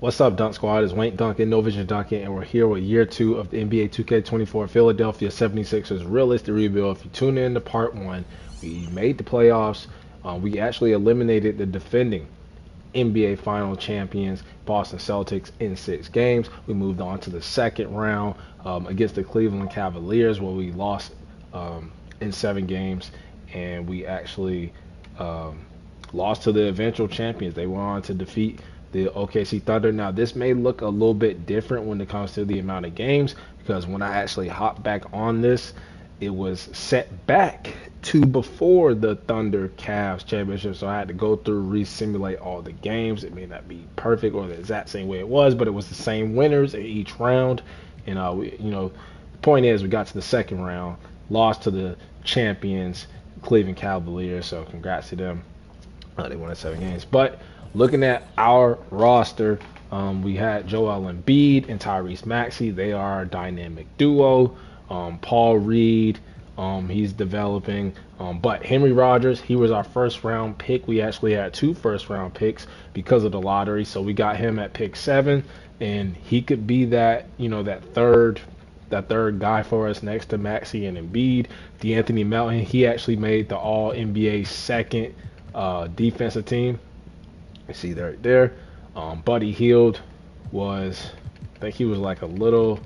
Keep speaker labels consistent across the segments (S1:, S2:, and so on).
S1: What's up, Dunk Squad? It's Wayne Duncan, No Vision Duncan, and we're here with year two of the NBA 2K24 Philadelphia 76ers Realistic Rebuild. If you tune in to part one, we made the playoffs. We actually eliminated the defending NBA final champions, Boston Celtics, in 6 games. We moved on to the second round against the Cleveland Cavaliers, where we lost in 7 games, and we actually lost to the eventual champions. They went on to defeat the OKC Thunder. Now, this may look a little bit different when it comes to the amount of games, because when I actually hopped back on this, it was set back to before the Thunder Cavs championship, so I had to go through re-simulate all the games. It may not be perfect or the exact same way it was, but it was the same winners in each round. And the point is, we got to the second round, lost to the champions, Cleveland Cavaliers. So congrats to them. They won in 7 games. But looking at our roster, we had Joel Embiid and Tyrese Maxey. They are a dynamic duo. Paul Reed, he's developing. But Henry Rogers, he was our first round pick. We actually had 2 first round picks because of the lottery. So we got him at pick 7, and he could be that, that third guy for us next to Maxey and Embiid. D'Anthony Melton, he actually made the All NBA second defensive team. You see that right there. Buddy Hield I think he was like a little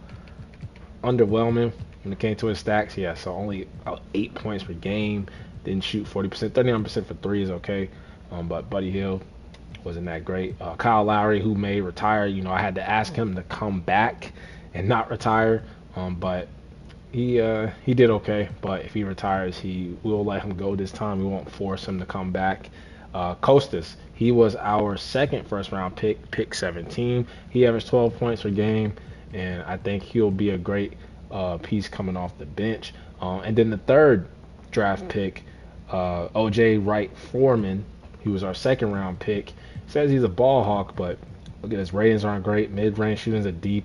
S1: underwhelming when it came to his stacks. Yeah, so only 8 points per game. Didn't shoot 40%. 39% for 3 is okay. But Buddy Hield wasn't that great. Kyle Lowry, who may retire, I had to ask him to come back and not retire. But he did okay. But if he retires, we'll let him go this time. We won't force him to come back. Kostas, he was our second first round pick 17. He averaged 12 points per game, and I think he'll be a great piece coming off the bench. And then the third draft pick, OJ Wright Foreman, he was our second round pick. Says he's a ball hawk, but look at his ratings aren't great. Mid-range shooting's a D+.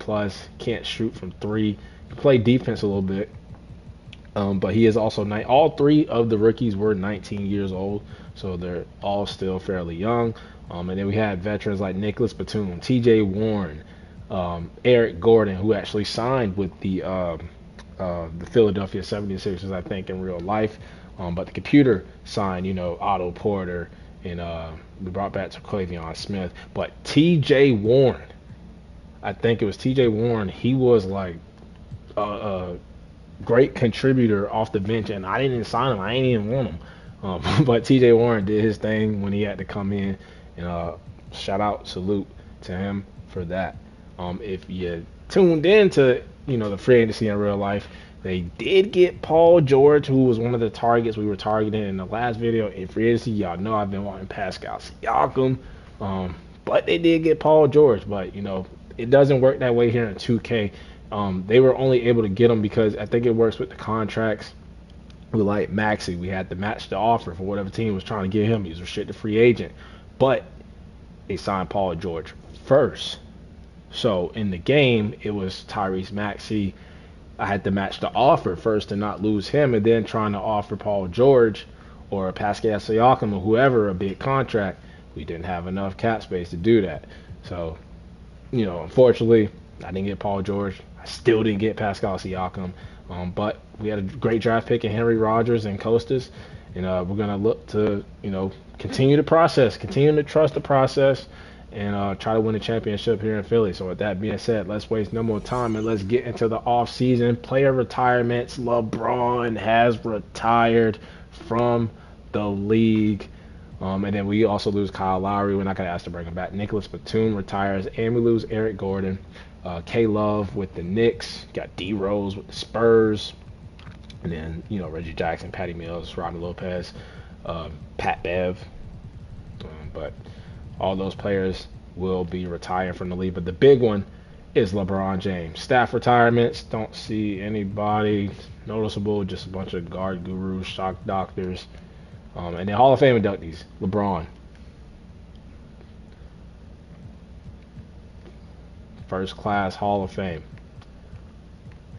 S1: Can't shoot from 3. He played defense a little bit. But he is also all 3 of the rookies were 19 years old, so they're all still fairly young. And then we had veterans like Nicholas Batum, T.J. Warren, Eric Gordon, who actually signed with the Philadelphia 76ers, I think, in real life. But the computer signed, Otto Porter, and we brought back to Quavion Smith. But T.J. Warren, I think it was T.J. Warren, he was like great contributor off the bench, and I didn't sign him. I ain't even want him. But T.J. Warren did his thing when he had to come in, and salute to him for that. If you tuned in to the free agency in real life, they did get Paul George, who was one of the targets we were targeting in the last video. In free agency, y'all know I've been wanting Pascal Siakam, but they did get Paul George. But it doesn't work that way here in 2K. They were only able to get him because I think it works with the contracts. We like Maxey. We had to match the offer for whatever team was trying to get him. He was a restricted free agent. But they signed Paul George first. So in the game, it was Tyrese Maxey. I had to match the offer first to not lose him, and then trying to offer Paul George or Pascal Siakam or whoever a big contract. We didn't have enough cap space to do that. So, unfortunately, I didn't get Paul George. I still didn't get Pascal Siakam. But we had a great draft pick in Henry Rogers and Kostas. And we're going to look to, continue the process, continue to trust the process, and try to win a championship here in Philly. So with that being said, let's waste no more time and let's get into the offseason. Player retirements. LeBron has retired from the league. And then we also lose Kyle Lowry. We're not going to ask to bring him back. Nicholas Batum retires, and we lose Eric Gordon. K-Love with the Knicks. Got D-Rose with the Spurs. And then, Reggie Jackson, Patty Mills, Ronnie Lopez, Pat Bev. But all those players will be retiring from the league. But the big one is LeBron James. Staff retirements. Don't see anybody noticeable. Just a bunch of guard gurus, shock doctors. And then Hall of Fame inductees. LeBron. First class Hall of Fame.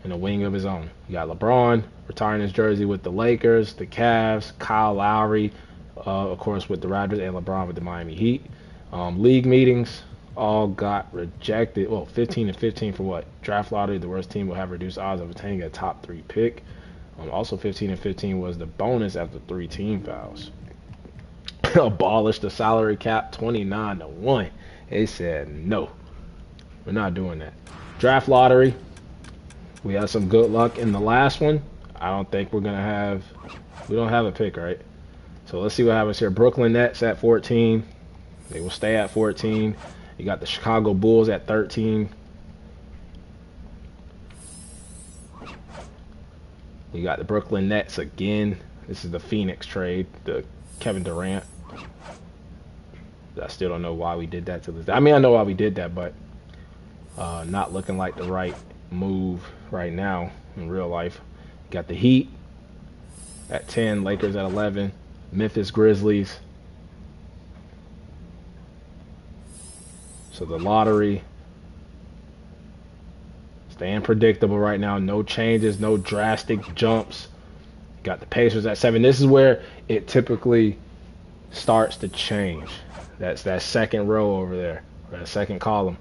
S1: In a wing of his own. You got LeBron retiring his jersey with the Lakers, the Cavs, Kyle Lowry, of course, with the Raptors, and LeBron with the Miami Heat. League meetings. all got rejected. Well, 15 and 15 for what? Draft lottery, the worst team will have reduced odds of obtaining a top 3 pick. Also, 15 and 15 was the bonus after 3 team fouls. Abolish the salary cap 29 to 1. They said no, we're not doing that. Draft lottery, we had some good luck in the last one. I don't think we don't have a pick, right? So let's see what happens here. Brooklyn Nets at 14. They will stay at 14. You got the Chicago Bulls at 13. You got the Brooklyn Nets again. This is the Phoenix trade, the Kevin Durant. I still don't know why we did that to this. I mean, I know why we did that, but not looking like the right move right now in real life. Got the Heat at 10, Lakers at 11, Memphis Grizzlies. So the lottery staying predictable right now. No changes, no drastic jumps. Got the Pacers at 7. This is where it typically starts to change. That's that second row over there, or that second column.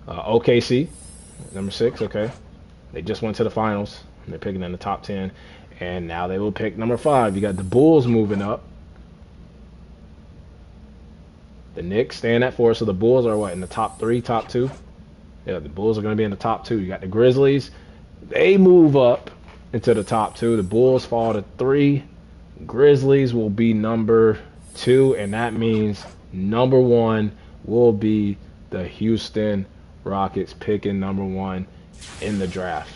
S1: OKC, number 6. Okay, they just went to the finals. They're picking in the top 10, and now they will pick number 5. You got the Bulls moving up. The Knicks staying at 4, so the Bulls are what, in the top 3, top 2? Yeah, the Bulls are going to be in the top 2. You got the Grizzlies. They move up into the top 2. The Bulls fall to 3. Grizzlies will be number 2, and that means number 1 will be the Houston Rockets picking number 1 in the draft.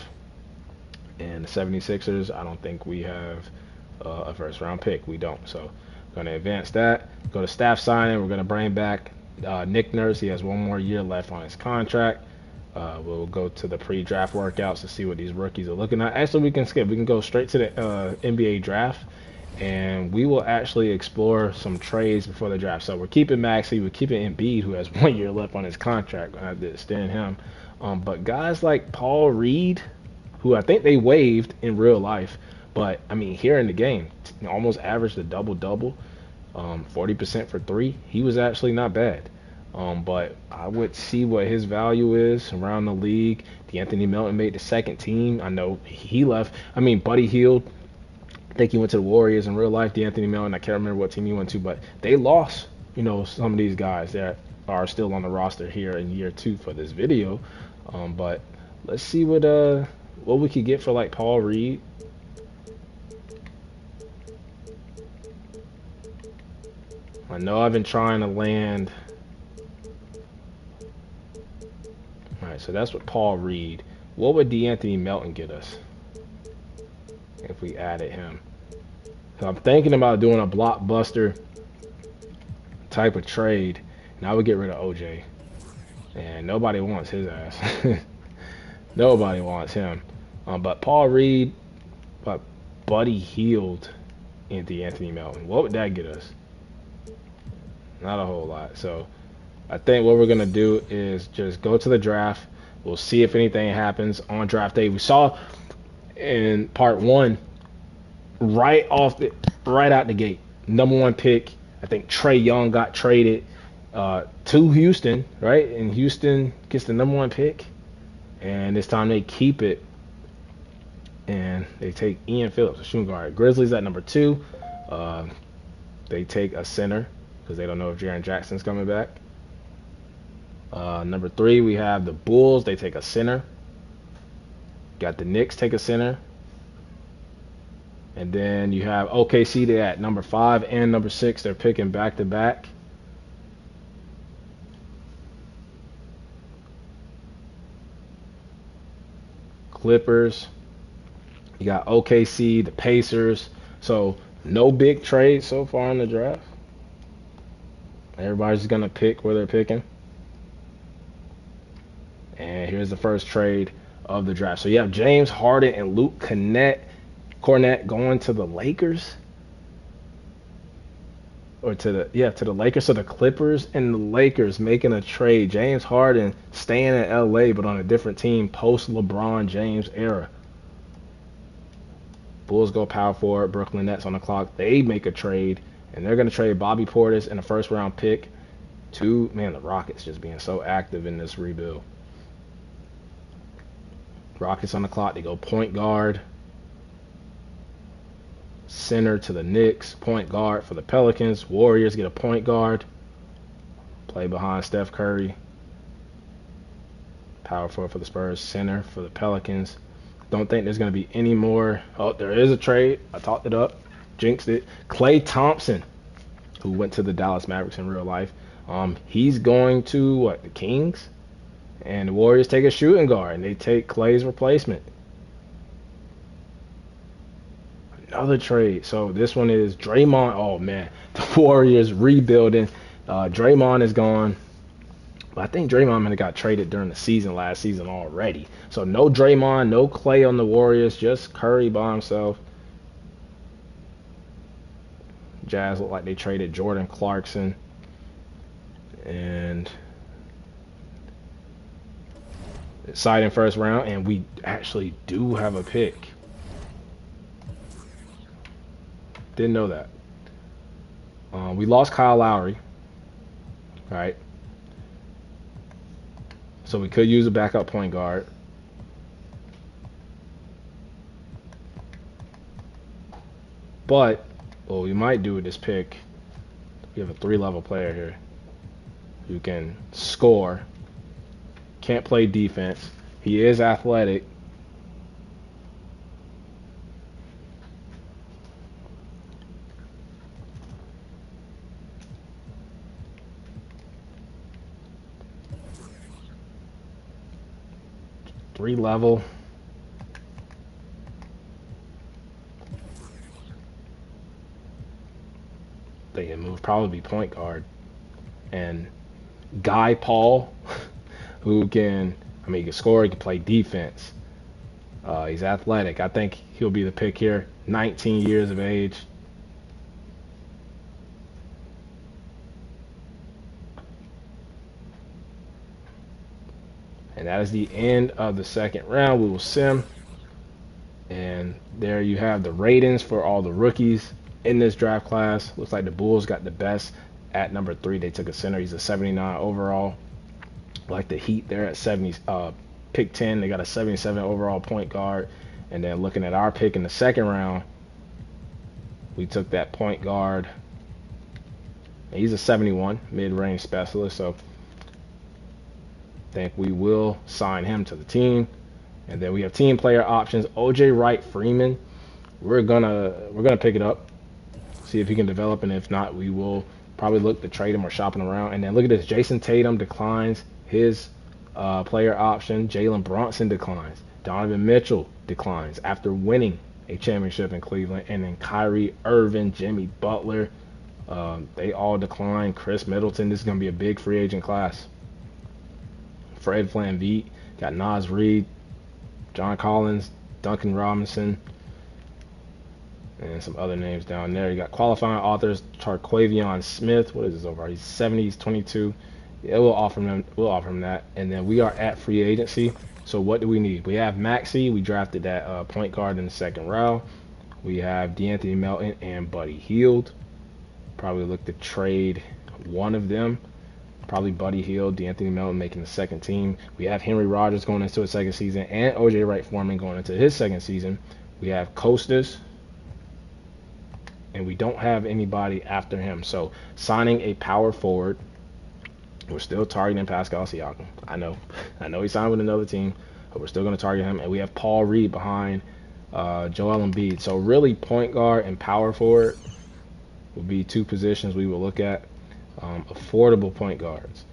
S1: And the 76ers, I don't think we have a first round pick. We don't. So going to advance that. Go to staff signing. We're going to bring back Nick Nurse. He has 1 more year left on his contract. We'll go to the pre-draft workouts to see what these rookies are looking at. Actually, we can skip. We can go straight to the NBA draft, and we will actually explore some trades before the draft. So we're keeping Maxey. We're keeping Embiid, who has 1 year left on his contract. We're going to have to extend him. But guys like Paul Reed, who I think they waived in real life, but I mean here in the game, almost averaged a double-double, 40% for 3. He was actually not bad. But I would see what his value is around the league. D'Anthony Melton made the second team. I know he left. I mean, Buddy Hield, I think he went to the Warriors in real life. D'Anthony Melton, I can't remember what team he went to, but they lost, some of these guys that are still on the roster here in year 2 for this video. But let's see what we could get for like Paul Reed. I know I've been trying to land. All right, so that's what Paul Reed. What would D'Anthony Melton get us if we added him? So I'm thinking about doing a blockbuster type of trade, and I would get rid of OJ. And nobody wants his ass. Nobody wants him. But Paul Reed, but Buddy Hield, and D'Anthony Melton. What would that get us? Not a whole lot. So I think what we're going to do is just go to the draft. We'll see if anything happens on draft day. We saw in part 1, right out the gate, number 1 pick. I think Trae Young got traded to Houston, right? And Houston gets the number 1 pick. And this time they keep it. And they take Ian Phillips, a shooting guard. Grizzlies at number 2. They take a center because they don't know if Jaren Jackson's coming back. Number 3, we have the Bulls. They take a center. Got the Knicks take a center. And then you have OKC. They're at number 5 and number 6. They're picking back-to-back. Clippers. You got OKC, the Pacers. So no big trades so far in the draft. Everybody's going to pick where they're picking. And here's the first trade of the draft. So you have James Harden and Luke Cornette going to the Lakers. Or to the Lakers. So the Clippers and the Lakers making a trade. James Harden staying in LA but on a different team post LeBron James era. Bulls go power forward. Brooklyn Nets on the clock. They make a trade, and they're going to trade Bobby Portis and a first round pick Two, man, the Rockets just being so active in this rebuild. Rockets on the clock. They go point guard, center to the Knicks, point guard for the Pelicans. Warriors get a point guard, play behind Steph Curry. Power forward for the Spurs, center for the Pelicans. Don't think there's going to be any more. Oh, there is a trade. I talked it up, jinxed it. Klay Thompson, who went to the Dallas Mavericks in real life. He's going to what, the Kings, and the Warriors take a shooting guard, and they take Klay's replacement. Another trade. So this one is Draymond. Oh man, the Warriors rebuilding. Draymond is gone. But I think Draymond might have got traded during the season last season already. So no Draymond, no Klay on the Warriors, just Curry by himself. Jazz look like they traded Jordan Clarkson. And exciting first round, and we actually do have a pick. Didn't know that. We lost Kyle Lowry. All right. So we could use a backup point guard. But what we might do with this pick, we have a 3-level player here who can score, can't play defense. He is athletic. Three-level. They can move, probably point guard. And Guy Paul, who can, I mean, he can score, he can play defense. He's athletic. I think he'll be the pick here. 19 years of age. And that is the end of the second round. We will sim. And there you have the ratings for all the rookies in this draft class. Looks like the Bulls got the best at number 3. They took a center. He's a 79 overall. Like the Heat, they're at 70. Pick 10, they got a 77 overall point guard. And then looking at our pick in the second round, we took that point guard. And he's a 71 mid-range specialist. So think we will sign him to the team. And then we have team player options. OJ Wright Freeman, we're gonna pick it up, see if he can develop, and if not, we will probably look to trade him or shop him around. And then look at this, Jason Tatum declines his player option. Jalen Brunson declines. Donovan Mitchell declines after winning a championship in Cleveland. And then Kyrie Irving, Jimmy Butler, they all decline. Chris Middleton, this is gonna be a big free agent class. Fred VanVleet, got Naz Reid, John Collins, Duncan Robinson, and some other names down there. You got qualifying authors, Tarquavion Smith. What is this over? He's 70, he's 22. Yeah, we'll offer him that. And then we are at free agency. So what do we need? We have Maxey. We drafted that point guard in the second round. We have DeAnthony Melton and Buddy Hield. Probably look to trade one of them. Probably Buddy Hield, DeAnthony Melton making the second team. We have Henry Rogers going into his second season, and OJ Wright Foreman going into his second season. We have Costas, and we don't have anybody after him. So signing a power forward, we're still targeting Pascal Siakam. I know he signed with another team, but we're still going to target him. And we have Paul Reed behind Joel Embiid. So really, point guard and power forward will be two positions we will look at. Affordable point guards.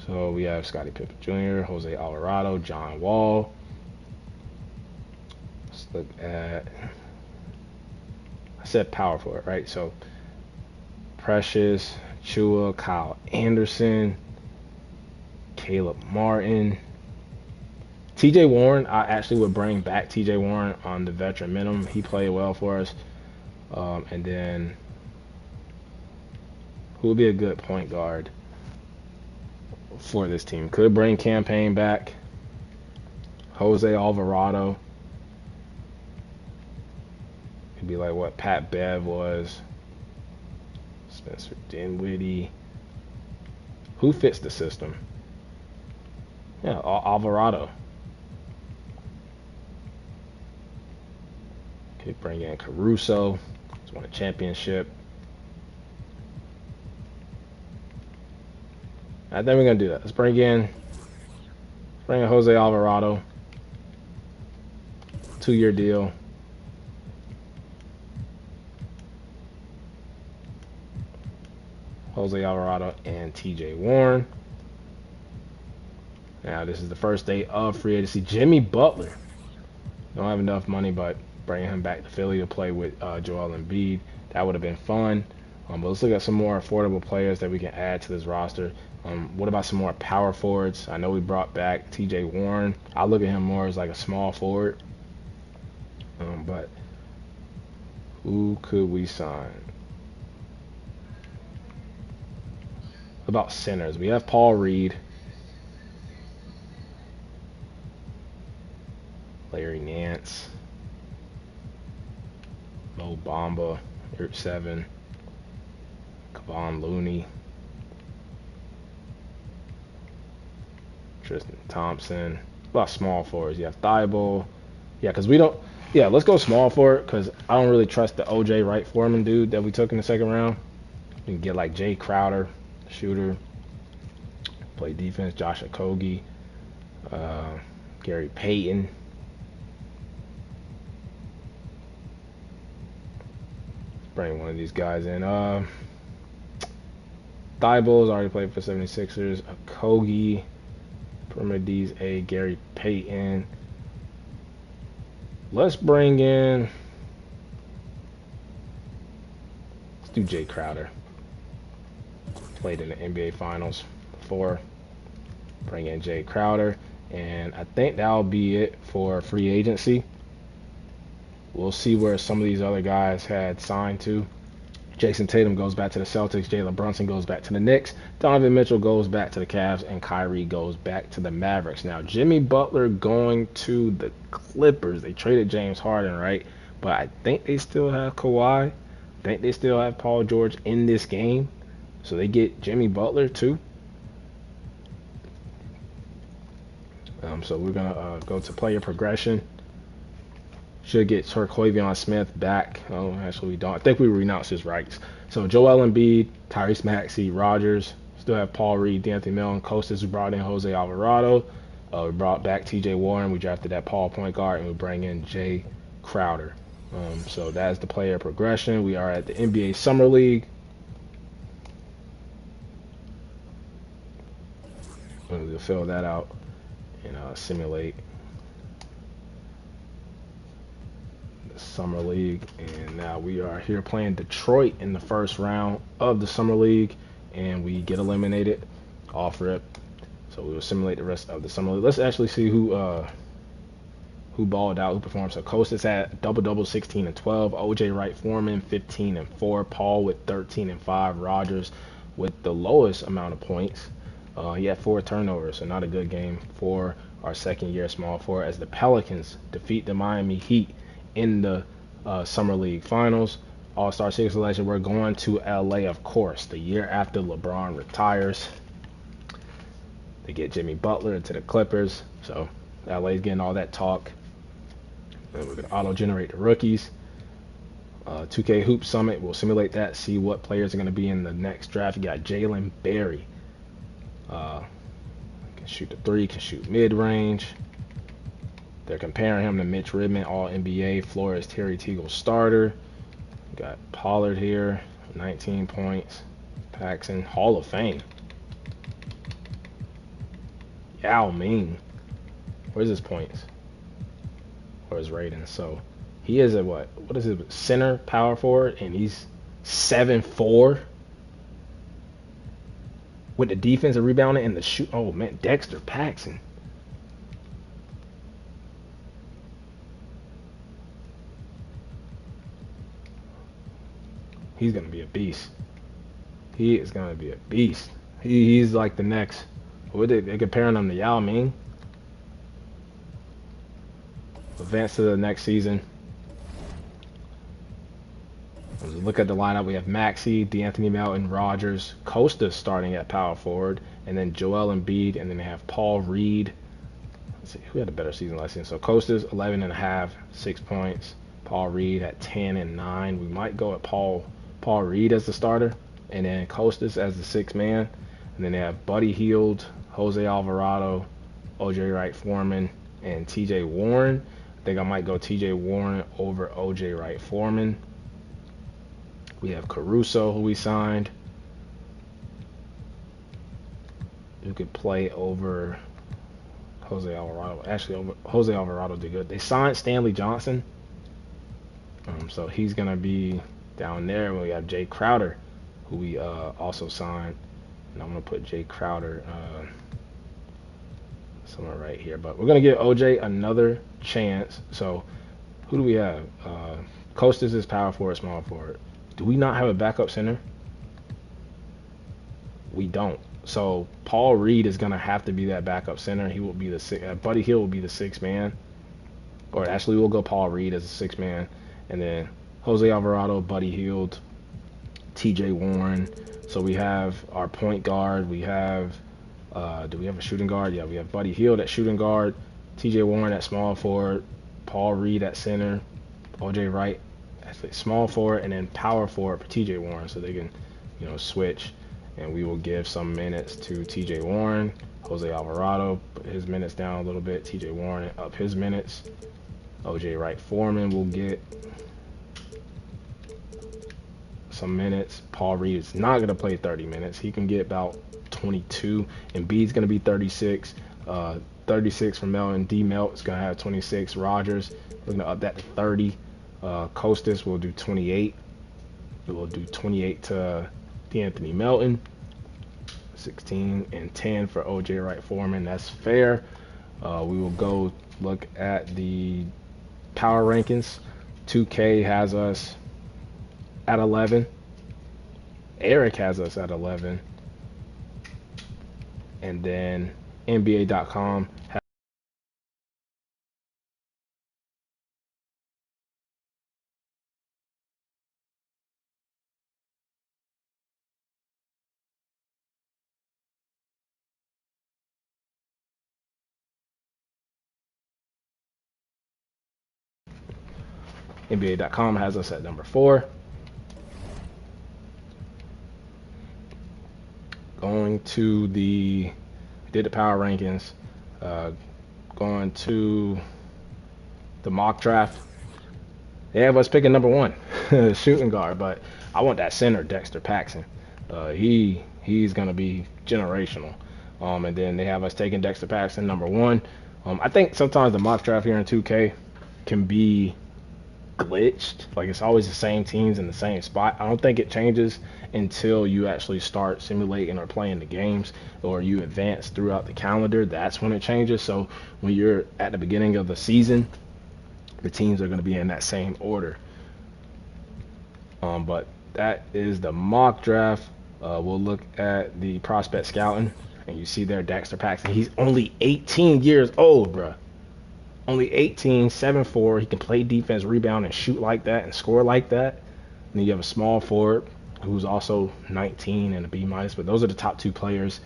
S1: So we have Scottie Pippen Jr., Jose Alvarado, John Wall. Let's look at, I said power forward, right? So Precious, Chua, Kyle Anderson, Caleb Martin. TJ Warren, I actually would bring back TJ Warren on the veteran minimum. He played well for us. And then who would be a good point guard for this team? Could bring Campaign back. Jose Alvarado. Could be like what Pat Bev was. Spencer Dinwiddie. Who fits the system? Yeah, Alvarado. Okay, bring in Caruso. He's won a championship. I think we're gonna do that. Let's bring in Jose Alvarado. 2-year deal. Jose Alvarado and TJ Warren. Now this is the first day of free agency. Jimmy Butler. Don't have enough money, but bringing him back to Philly to play with Joel Embiid. That would have been fun. But let's look at some more affordable players that we can add to this roster. What about some more power forwards? I know we brought back TJ Warren. I look at him more as like a small forward. But who could we sign? About centers, we have Paul Reed, Larry Nance, Mo Bamba, 7, Kevon Looney, Tristan Thompson. About small forwards, you have Thibault. Yeah, because we don't. Yeah, let's go small forward because I don't really trust the OJ Wright Foreman dude that we took in the second round. We can get like Jay Crowder, shooter, play defense, Josh Okogie, Gary Payton. Let's bring one of these guys in. Thibault's already played for 76ers. Okogie, Perimedes A, Gary Payton. Let's bring in. Let's do Jay Crowder. Played in the NBA Finals before. Bring in Jay Crowder. And I think that'll be it for free agency. We'll see where some of these other guys had signed to. Jason Tatum goes back to the Celtics. Jalen Brunson goes back to the Knicks. Donovan Mitchell goes back to the Cavs. And Kyrie goes back to the Mavericks. Now, Jimmy Butler going to the Clippers. They traded James Harden, right? But I think they still have Kawhi. I think they still have Paul George in this game. So they get Jimmy Butler too. So we're going to go to player progression. Should get Terquavion Smith back. Oh, actually we don't. I think we renounced his rights. So Joel Embiid, Tyrese Maxey, Rogers. Still have Paul Reed, D'Anthony Melton, Costas. We brought in Jose Alvarado. We brought back TJ Warren. We drafted that Paul point guard. And we bring in Jay Crowder. So that's the player progression. We are at the NBA Summer League. We'll fill that out and simulate the Summer League. And now we are here playing Detroit in the first round of the Summer League, and we get eliminated off rip. So we will simulate the rest of the Summer League. Let's actually see who balled out, who performed. So Costas had double 16 and 12. OJ Wright Foreman 15 and 4. Paul with 13 and 5. Rogers with the lowest amount of points. He had 4 turnovers, so not a good game for our second-year small forward as the Pelicans defeat the Miami Heat in the Summer League Finals. All-Star 6 selection, we're going to LA, of course, the year after LeBron retires. They get Jimmy Butler to the Clippers, so LA's getting all that talk. And we're going to auto-generate the rookies. 2K Hoop Summit, we'll simulate that, see what players are going to be in the next draft. You got Jalen Berry. Can shoot the 3, can shoot mid-range. They're comparing him to Mitch Redmond, All-NBA, Flores, Terry Teagle starter. Got Pollard here, 19 points. Paxson, Hall of Fame. Yao Ming. Where's his points? Or his rating? So he is a what is it? Center, power forward, and he's 7'4". With the defensive rebounding and the shoot. Oh, man. Dexter Paxson. He's going to be a beast. He is going to be a beast. He's like the next. They're comparing him to Yao Ming. Advance to the next season. Look at the lineup. We have Maxey, D'Anthony Melton, Rogers, Costa starting at power forward, and then Joel Embiid, and then they have Paul Reed. Let's see, who had a better season last season? So Kostas, 11.5, 6 points. Paul Reed at 10 and 9. We might go at Paul Reed as the starter, and then Kostas as the sixth man. And then they have Buddy Hield, Jose Alvarado, OJ Wright Foreman, and TJ Warren. I think I might go TJ Warren over OJ Wright Foreman. We have Caruso, who we signed, who could play over Jose Alvarado. Actually, Jose Alvarado did good. They signed Stanley Johnson, so he's going to be down there. We have Jay Crowder, who we also signed. And I'm going to put Jay Crowder somewhere right here. But we're going to give OJ another chance. So who do we have? Kostas is power forward, small forward. Do we not have a backup center? We don't. So Paul Reed is going to have to be that backup center. He will be the Buddy Hield will be the sixth man. Or actually, we'll go Paul Reed as the sixth man. And then Jose Alvarado, Buddy Hield, TJ Warren. So we have our point guard. We have, do we have a shooting guard? Yeah, we have Buddy Hield at shooting guard, TJ Warren at small forward, Paul Reed at center, OJ Wright at small forward, and then power forward for TJ Warren, so they can, switch. And we will give some minutes to TJ Warren. Jose Alvarado put his minutes down a little bit. TJ Warren up his minutes. OJ Wright Foreman will get some minutes. Paul Reed is not going to play 30 minutes. He can get about 22. Embiid's going to be 36. 36 from Melton. D Melt is going to have 26. Rogers, we're going to up that to 30. Kostas will do 28. We will do 28 to D'Anthony Melton. 16 and 10 for OJ Wright Foreman. That's fair. We will go look at the power rankings. 2K has us at 11. Eric has us at 11. And then NBA.com has NBA.com has us at number 4. Going to the power rankings. Going to the mock draft. They have us picking number 1, shooting guard, but I want that center, Dexter Paxson. He's gonna be generational. And then they have us taking Dexter Paxson number 1. I think sometimes the mock draft here in 2K can be glitched. Like, it's always the same teams in the same spot. I don't think it changes until you actually start simulating or playing the games, or you advance throughout the calendar. That's when it changes. So when you're at the beginning of the season, the teams are going to be in that same order. But that is the mock draft. We'll look at the prospect scouting, and you see there Dexter Paxson. He's only 18 years old, bruh. Only 18, 7'4". He can play defense, rebound, and shoot like that and score like that. And then you have a small forward who's also 19 and a B-. But those are the top 2 players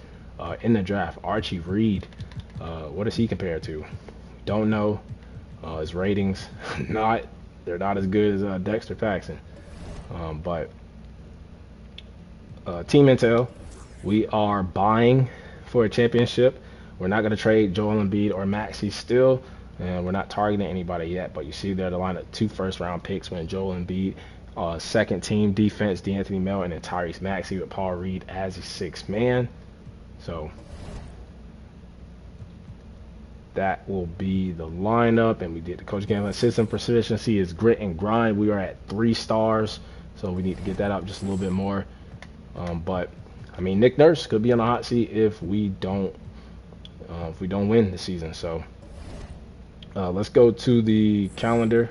S1: in the draft. Archie Reed, what does he compare to? Don't know. His ratings, they're not as good as Dexter Paxson. But Team Intel, we are buying for a championship. We're not going to trade Joel Embiid or Maxey still. And we're not targeting anybody yet, but you see there the line of 2 first-round picks when Joel Embiid, second team defense, D'Anthony Melton, and Tyrese Maxey with Paul Reed as a 6th man. So that will be the lineup. And we did the coach game. System proficiency is grit and grind. We are at 3 stars, so we need to get that up just a little bit more. But I mean, Nick Nurse could be on the hot seat if we don't win the season. So. Let's go to the calendar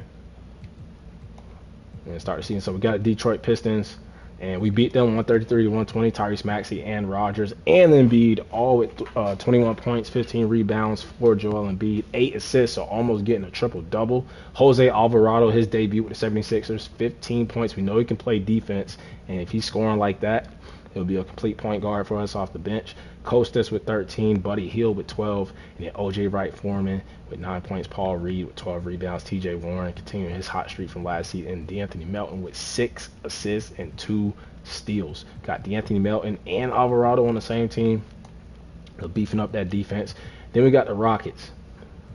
S1: and start the season. So we got Detroit Pistons, and we beat them 133-120. Tyrese Maxey and Rogers and Embiid all with 21 points, 15 rebounds for Joel Embiid, 8 assists, so almost getting a triple-double. Jose Alvarado, his debut with the 76ers, 15 points. We know he can play defense, and if he's scoring like that, He'll be a complete point guard for us off the bench. Costas with 13, Buddy Hield with 12, and then OJ Wright Foreman with 9 points, Paul Reed with 12 rebounds, TJ Warren continuing his hot streak from last season, and D'Anthony Melton with 6 assists and 2 steals. Got D'Anthony Melton and Alvarado on the same team. They're beefing up that defense. Then we got the Rockets,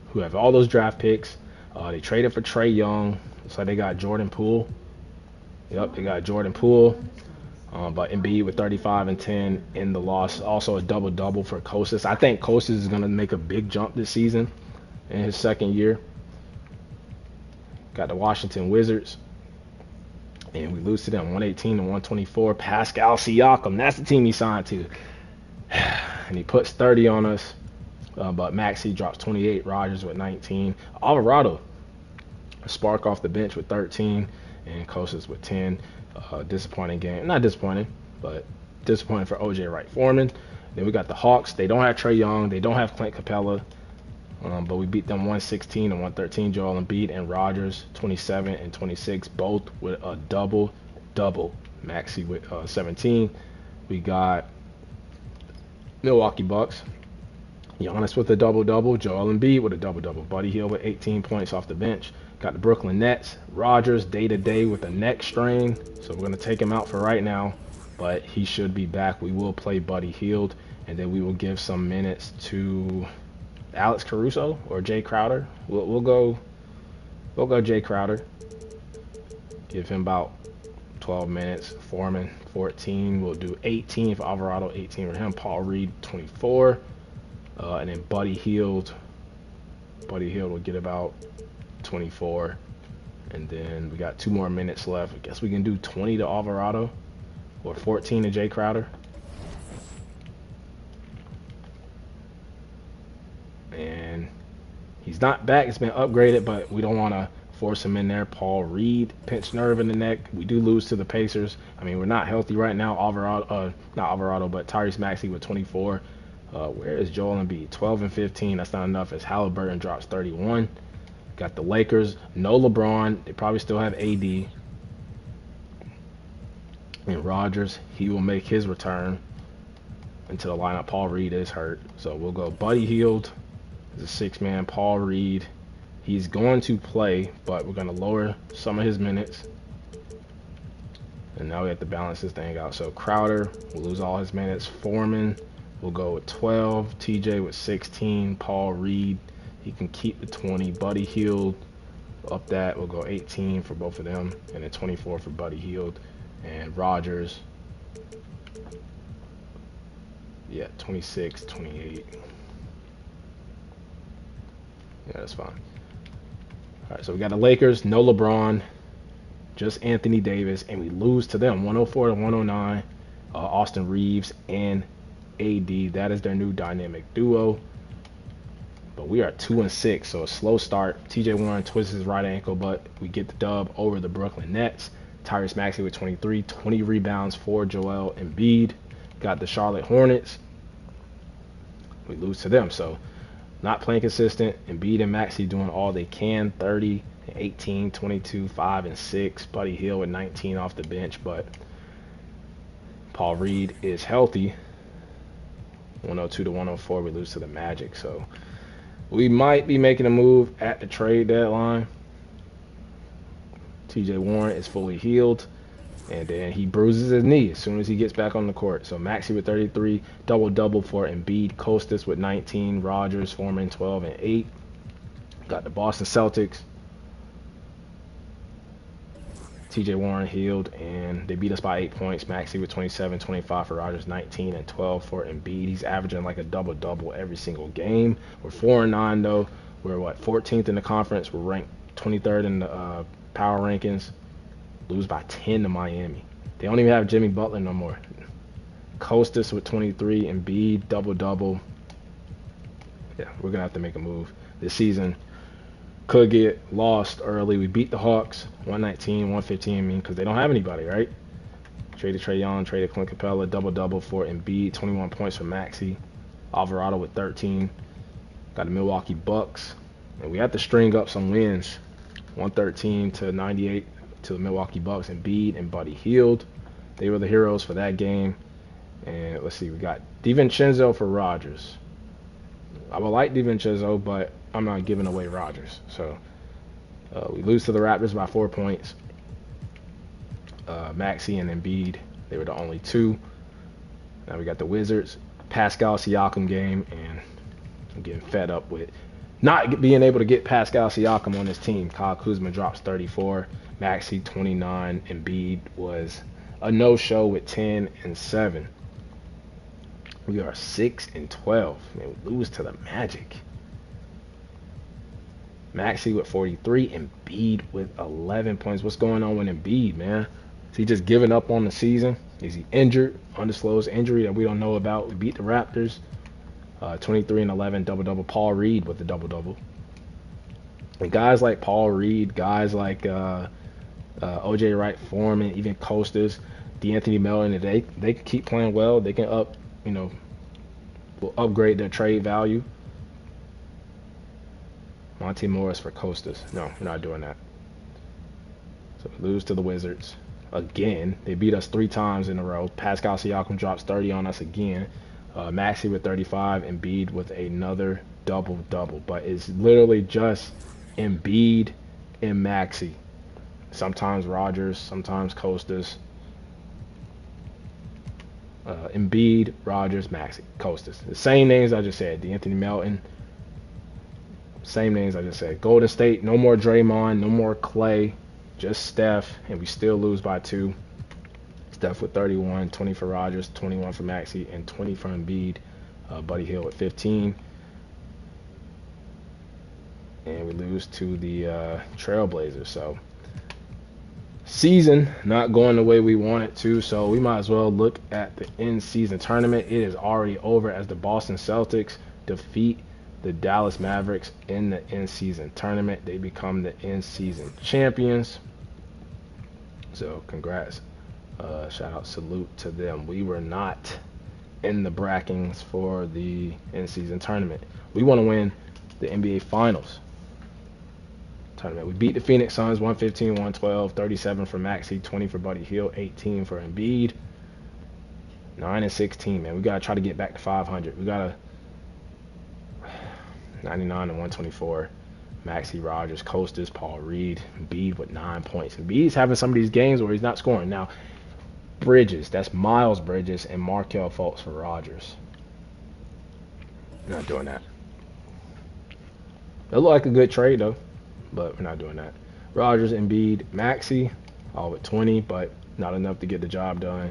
S1: who have all those draft picks. They traded for Trae Young, so they got Jordan Poole. Yep, they got Jordan Poole. But Embiid with 35 and 10 in the loss. Also a double-double for Kostas. I think Kostas is going to make a big jump this season in his second year. Got the Washington Wizards. And we lose to them 118 to 124. Pascal Siakam, that's the team he signed to. And he puts 30 on us. But Maxey drops 28. Rogers with 19. Alvarado, a spark off the bench with 13. And Kostas with 10. Disappointing game. Not disappointing, but disappointing for OJ Wright Foreman. Then we got the Hawks. They don't have Trae Young. They don't have Clint Capella. But we beat them 116 and 113. Joel Embiid and Rogers 27 and 26, both with a double-double. Maxey with 17. We got Milwaukee Bucks. Giannis with a double-double. Joel Embiid with a double-double. Buddy Hield with 18 points off the bench. Got the Brooklyn Nets. Rogers day-to-day with a neck strain. So we're going to take him out for right now. But he should be back. We will play Buddy Hield. And then we will give some minutes to Alex Caruso or Jay Crowder. We'll go Jay Crowder. Give him about 12 minutes. Foreman 14. We'll do 18 for Alvarado. 18 for him. Paul Reed 24. And then Buddy Hield. Buddy Hield will get about 24, and then we got 2 more minutes left. I guess we can do 20 to Alvarado or 14 to Jay Crowder. And he's not back. It's been upgraded, but we don't want to force him in there. Paul Reed, pinched nerve in the neck. We do lose to the Pacers. I mean, we're not healthy right now. Not Alvarado, but Tyrese Maxey with 24. Where is Joel Embiid? 12 and 15. That's not enough as Halliburton drops 31. Got the Lakers. No LeBron. They probably still have AD. And Rogers, he will make his return into the lineup. Paul Reed is hurt. So we'll go Buddy Hield as a 6-man. Paul Reed, he's going to play, but we're going to lower some of his minutes. And now we have to balance this thing out. So Crowder will lose all his minutes. Foreman will go with 12. TJ with 16. Paul Reed, he can keep the 20. Buddy Hield, up that, we'll go 18 for both of them. And then 24 for Buddy Hield. And Rogers, yeah, 26, 28. Yeah, that's fine. All right, so we got the Lakers, no LeBron, just Anthony Davis, and we lose to them 104 to 109. Austin Reeves and AD, that is their new dynamic duo. But we are 2-6, so a slow start. TJ Warren twists his right ankle, but we get the dub over the Brooklyn Nets. Tyrese Maxey with 23, 20 rebounds for Joel Embiid. Got the Charlotte Hornets. We lose to them, so not playing consistent. Embiid and Maxey doing all they can. 30, 18, 22, 5, and 6. Buddy Hield with 19 off the bench, but Paul Reed is healthy. 102 to 104, we lose to the Magic, so we might be making a move at the trade deadline. TJ Warren is fully healed, and then he bruises his knee as soon as he gets back on the court. So Maxey with 33, double-double for Embiid. Kostas with 19, Rogers, Foreman 12 and 8. Got the Boston Celtics. TJ Warren healed, and they beat us by 8 points. Maxey with 27, 25 for Rogers, 19 and 12 for Embiid. He's averaging like a double-double every single game. We're 4-9 though. We're 14th in the conference. We're ranked 23rd in the power rankings. Lose by 10 to Miami. They don't even have Jimmy Butler no more. Kostas with 23, Embiid double-double. Yeah, we're gonna have to make a move this season. Could get lost early. We beat the Hawks 119, 115, I mean, because they don't have anybody, right? Traded Trae Young, traded Clint Capella, double-double for Embiid, 21 points for Maxey. Alvarado with 13. Got the Milwaukee Bucks. And we have to string up some wins. 113 to 98 to the Milwaukee Bucks. Embiid and Buddy Hield, they were the heroes for that game. And let's see, we got DiVincenzo for Rodgers. I would like DiVincenzo, but I'm not giving away Rodgers. So we lose to the Raptors by 4 points. Maxey and Embiid, they were the only two. Now we got the Wizards, Pascal Siakam game, and I'm getting fed up with not being able to get Pascal Siakam on this team. Kyle Kuzma drops 34, Maxey 29, Embiid was a no-show with 10 and 7. We are 6 and 12. Man, we lose to the Magic. Maxey with 43, Embiid with 11 points. What's going on with Embiid, man? Is he just giving up on the season? Is he injured? Undisclosed injury that we don't know about. We beat the Raptors. 23 and 11, double-double. Paul Reed with the double-double. And guys like Paul Reed, guys like O.J. Wright, Foreman, even Costas, D'Anthony Melton, if they can keep playing well, they can will upgrade their trade value. Monte Morris for Costas. No, we're not doing that. So we lose to the Wizards. Again, they beat us 3 times in a row. Pascal Siakam drops 30 on us again. Maxey with 35, Embiid with another double-double. But it's literally just Embiid and Maxey. Sometimes Rodgers, sometimes Costas. Embiid, Rodgers, Maxey, Costas. The same names I just said. D'Anthony Melton. Same names I just said. Golden State, no more Draymond, no more Clay. Just Steph, and we still lose by 2. Steph with 31, 20 for Rodgers, 21 for Maxey, and 20 for Embiid. Buddy Hield with 15. And we lose to the Trailblazers. So season not going the way we want it to, so we might as well look at the in-season tournament. It is already over as the Boston Celtics defeat the Dallas Mavericks in the in-season tournament. They become the in-season champions. So congrats. Shout out, salute to them. We were not in the brackets for the in-season tournament. We want to win the NBA Finals tournament. We beat the Phoenix Suns 115-112, 37 for Maxey, 20 for Buddy Hield, 18 for Embiid. 9 and 16, man. We got to try to get back to 500. We got to 99 and 124. Maxey, Rodgers, Costas, Paul Reed, Embiid with 9 points. Embiid's having some of these games where he's not scoring. Now, Bridges, that's Miles Bridges and Markelle Fultz for Rodgers. We're not doing that. It looked like a good trade, though, but we're not doing that. Rodgers, Embiid, Maxey, all with 20, but not enough to get the job done.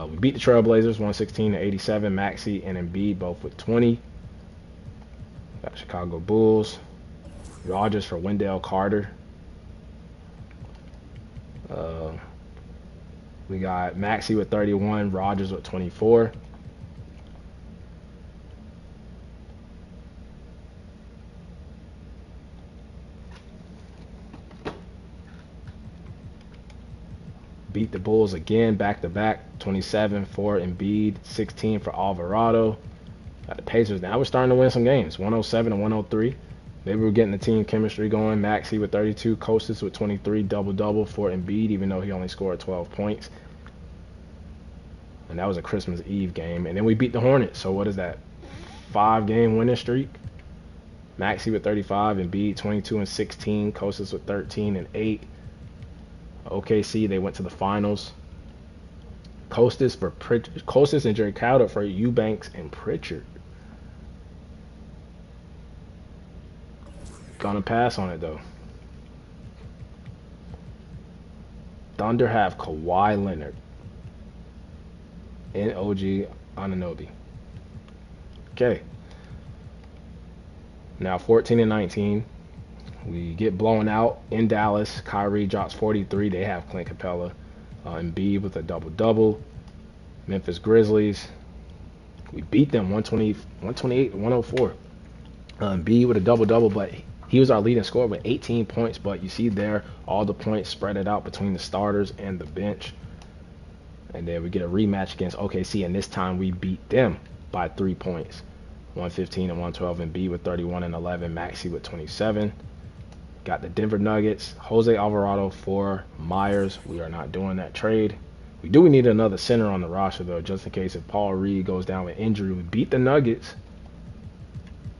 S1: We beat the Trailblazers 116-87. Maxey and Embiid both with 20. Got Chicago Bulls. Rodgers for Wendell Carter. We got Maxey with 31, Rodgers with 24. Beat the Bulls again, back-to-back, 27 for Embiid, 16 for Alvarado. Got the Pacers. Now we're starting to win some games, 107 and 103. Maybe we're getting the team chemistry going. Maxey with 32, Costas with 23, double-double for Embiid, even though he only scored 12 points. And that was a Christmas Eve game. And then we beat the Hornets. So what is that? 5-game winning streak. Maxey with 35, Embiid 22 and 16, Costas with 13 and 8. OKC, they went to the finals. Costas and Jerry Crowder for Eubanks and Pritchard. Gonna pass on it though. Thunder have Kawhi Leonard and OG Anunoby. Okay. Now 14 and 19. We get blown out in Dallas. Kyrie drops 43. They have Clint Capella. Embiid with a double-double. Memphis Grizzlies. We beat them 128-104. Embiid with a double-double, but he was our leading scorer with 18 points. But you see there, all the points spread it out between the starters and the bench. And then we get a rematch against OKC, and this time we beat them by 3 points. 115 and 112. Embiid with 31 and 11. Maxey with 27. Got the Denver Nuggets. Jose Alvarado for Myers. We are not doing that trade. We need another center on the roster, though, just in case if Paul Reed goes down with injury. We beat the Nuggets.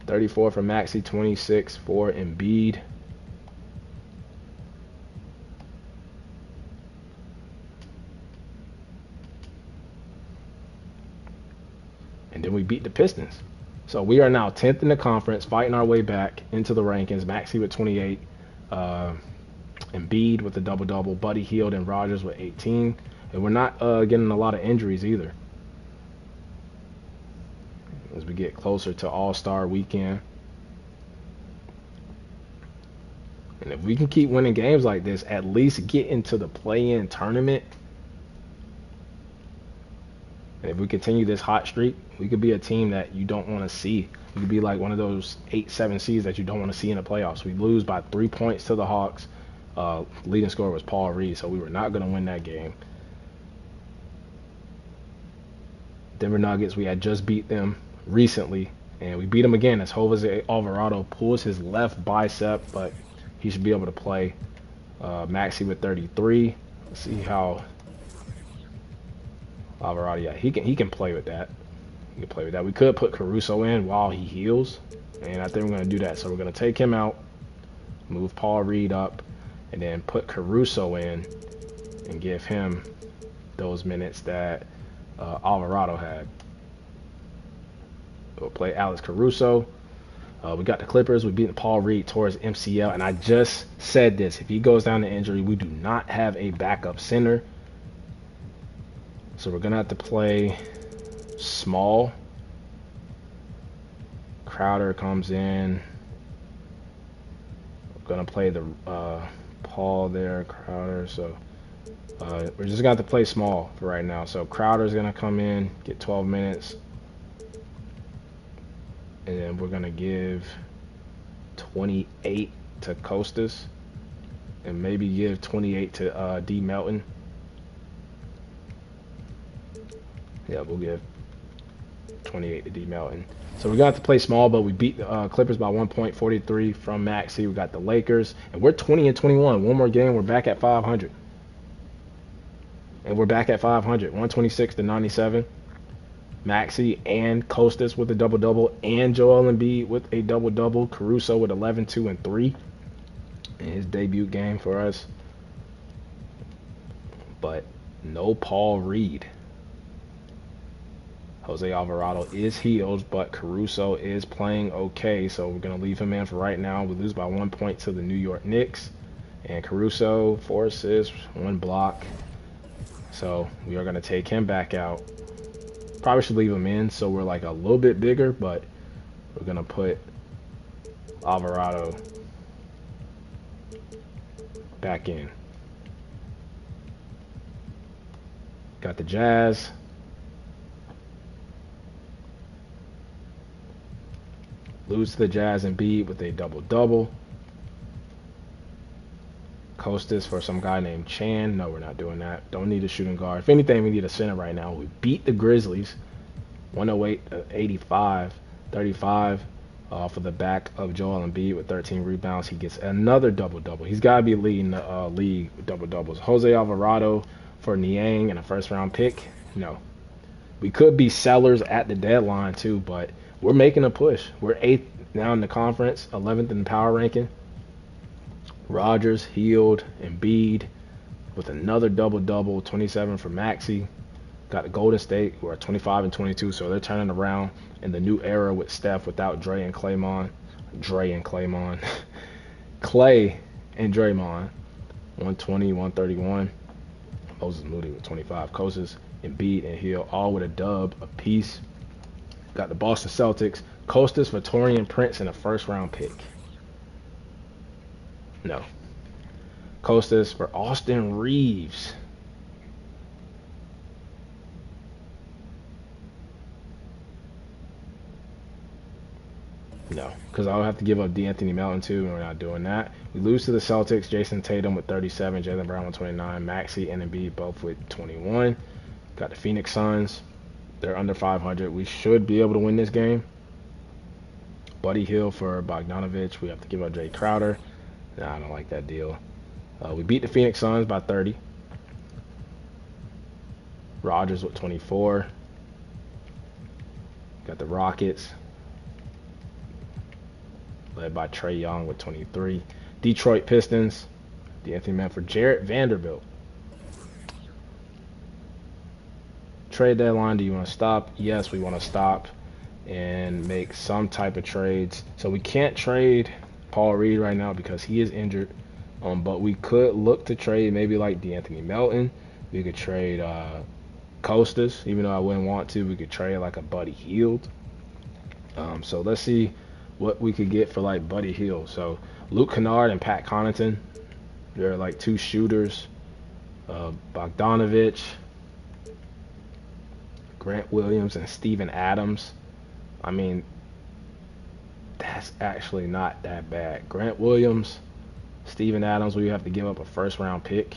S1: 34 for Maxey, 26 for Embiid. And then we beat the Pistons. So we are now 10th in the conference, fighting our way back into the rankings. Maxey with 28. Embiid with a double-double. Buddy Hield and Rogers with 18. And we're not getting a lot of injuries either as we get closer to All-Star weekend. And if we can keep winning games like this, at least get into the play-in tournament. And if we continue this hot streak, we could be a team that you don't want to see. We could be like one of those 8-7 seeds that you don't want to see in the playoffs. We lose by 3 points to the Hawks. Leading scorer was Paul Reed, so we were not going to win that game. Denver Nuggets, we had just beat them recently, and we beat them again as Jose Alvarado pulls his left bicep, but he should be able to play. Maxey with 33. Let's see how Alvarado, yeah, he can play with that. He can play with that. We could put Caruso in while he heals, and I think we're going to do that. So we're going to take him out, move Paul Reed up, and then put Caruso in and give him those minutes that Alvarado had. We'll play Alex Caruso. We got the Clippers. We beat Paul Reed towards MCL, and I just said this. If he goes down to injury, we do not have a backup center. So we're going to have to play small. Crowder comes in. We're going to play the Paul there, Crowder. So we're just going to have to play small for right now. So Crowder's going to come in, get 12 minutes. And then we're going to give 28 to Costas. And maybe give 28 to D. Melton. Yeah, we'll give 28 to D. Melton. So we're going to have to play small, but we beat the Clippers by 1 point, 43 from Maxey. We got the Lakers, and we're 20-21. One more game, we're back at 500. And we're back at 500, 126 to 97. Maxey and Costas with a double-double, and Joel Embiid with a double-double. Caruso with 11, 2, and 3 in his debut game for us. But no Paul Reed. Jose Alvarado is healed, but Caruso is playing okay, so we're going to leave him in for right now. We lose by 1 point to the New York Knicks. And Caruso, 4 assists, 1 block. So we are going to take him back out. Probably should leave him in so we're like a little bit bigger, but we're going to put Alvarado back in. Got the Jazz. Lose to the Jazz and Embiid with a double-double. Costas for some guy named Chan. No, we're not doing that. Don't need a shooting guard. If anything, we need a center right now. We beat the Grizzlies 108-85, 35 for the back of Joel Embiid with 13 rebounds. He gets another double-double. He's got to be leading the league with double-doubles. Jose Alvarado for Niang and a first-round pick. No. We could be sellers at the deadline, too, but we're making a push. We're 8th now in the conference, 11th in the power ranking. Rogers, Hield, Embiid with another double-double, 27 for Maxey. Got the Golden State, who are 25 and 22, so they're turning around in the new era with Steph without Dre and Claymon. Clay and Draymond, 120, 131. Moses Moody with 25. Costas, Embiid, and Hield all with a dub apiece. Got the Boston Celtics. Costas for Taurean Prince and a first-round pick. No. Costas for Austin Reeves. No, because I'll have to give up D'Anthony Melton too, and we're not doing that. We lose to the Celtics. Jason Tatum with 37, Jaylen Brown with 29, Maxey and Embiid both with 21. Got the Phoenix Suns. They're under 500. We should be able to win this game. Buddy Hield for Bogdanovich. We have to give up Jay Crowder. Nah, I don't like that deal. We beat the Phoenix Suns by 30. Rogers with 24. Got the Rockets, led by Trae Young with 23. Detroit Pistons, D'Anthony Melton, Jarred Vanderbilt. Trade deadline, do you want to stop? Yes, we want to stop and make some type of trades. So we can't trade Paul Reed right now because he is injured. But we could look to trade maybe like D'Anthony Melton. We could trade Costas, even though I wouldn't want to. We could trade like a Buddy Hield. So let's see what we could get for like Buddy Hield. So Luke Kennard and Pat Connaughton, they're like two shooters. Bogdanovich, Grant Williams, and Steven Adams. I mean, that's actually not that bad. Grant Williams, Steven Adams, we have to give up a first-round pick.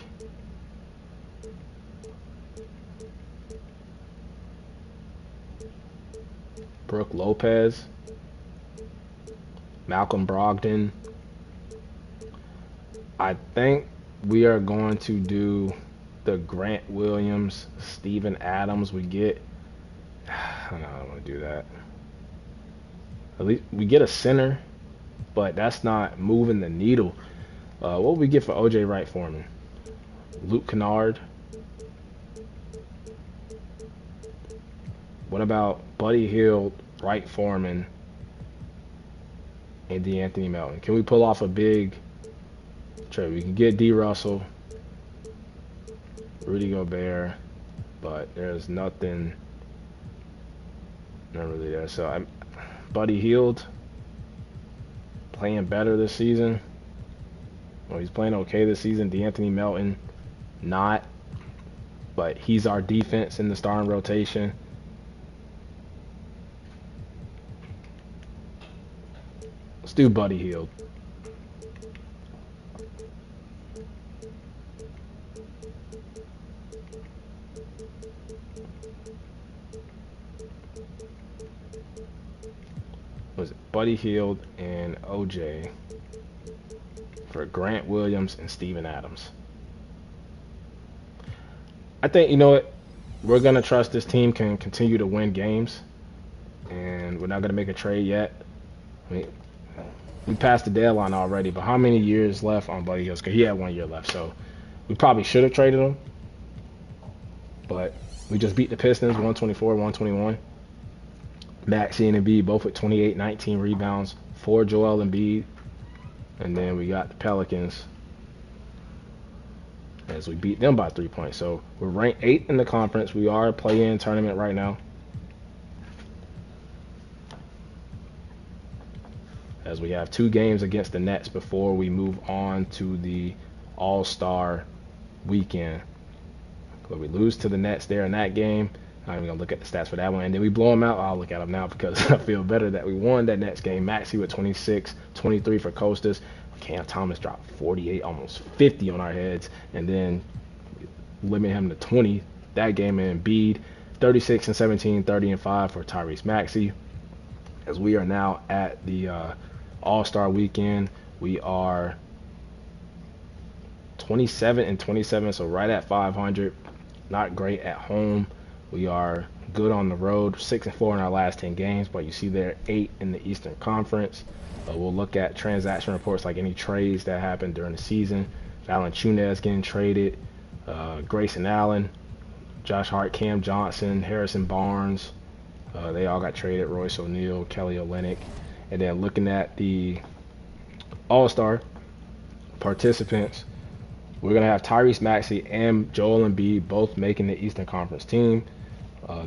S1: Brooke Lopez, Malcolm Brogdon. I think we are going to do the Grant Williams, Steven Adams. We get, I don't want to do that. At least we get a center, but that's not moving the needle. What would we get for OJ Wright Foreman? Luke Kennard. What about Buddy Hield, Wright Foreman, and D'Anthony Melton? Can we pull off a big trade? We can get D. Russell, Rudy Gobert, but there's nothing, not really there. So Buddy Hield playing better this season. Well, he's playing okay this season. D'Anthony Melton, not, but he's our defense in the starting rotation. Let's do Buddy Hield. Was it Buddy Hield and OJ for Grant Williams and Steven Adams? I think, you know what, we're going to trust this team can continue to win games, and we're not going to make a trade yet. I mean, we passed the deadline already, but how many years left on Buddy Hield? Because he had 1 year left, so we probably should have traded him, but we just beat the Pistons 124-121. Maxey and Embiid both with 28, 19 rebounds for Joel Embiid. And then we got the Pelicans as we beat them by 3 points. So we're ranked 8th in the conference. We are a play-in tournament right now, as we have 2 games against the Nets before we move on to the All-Star weekend. But we lose to the Nets there in that game. I'm even going to look at the stats for that one. And then we blow them out. I'll look at them now because I feel better that we won that next game. Maxey with 26, 23 for Costas. Cam Thomas dropped 48, almost 50 on our heads. And then limit him to 20 that game. And Embiid, 36 and 17, 30 and 5 for Tyrese Maxey. As we are now at the All-Star weekend, we are 27 and 27, so right at 500. Not great at home. We are good on the road, 6 and 4 in our last 10 games, but you see there 8 in the Eastern Conference. We'll look at transaction reports, like any trades that happened during the season. Valanciunas getting traded, Grayson Allen, Josh Hart, Cam Johnson, Harrison Barnes. They all got traded. Royce O'Neal, Kelly Olynyk. And then looking at the All-Star participants, we're going to have Tyrese Maxey and Joel Embiid both making the Eastern Conference team.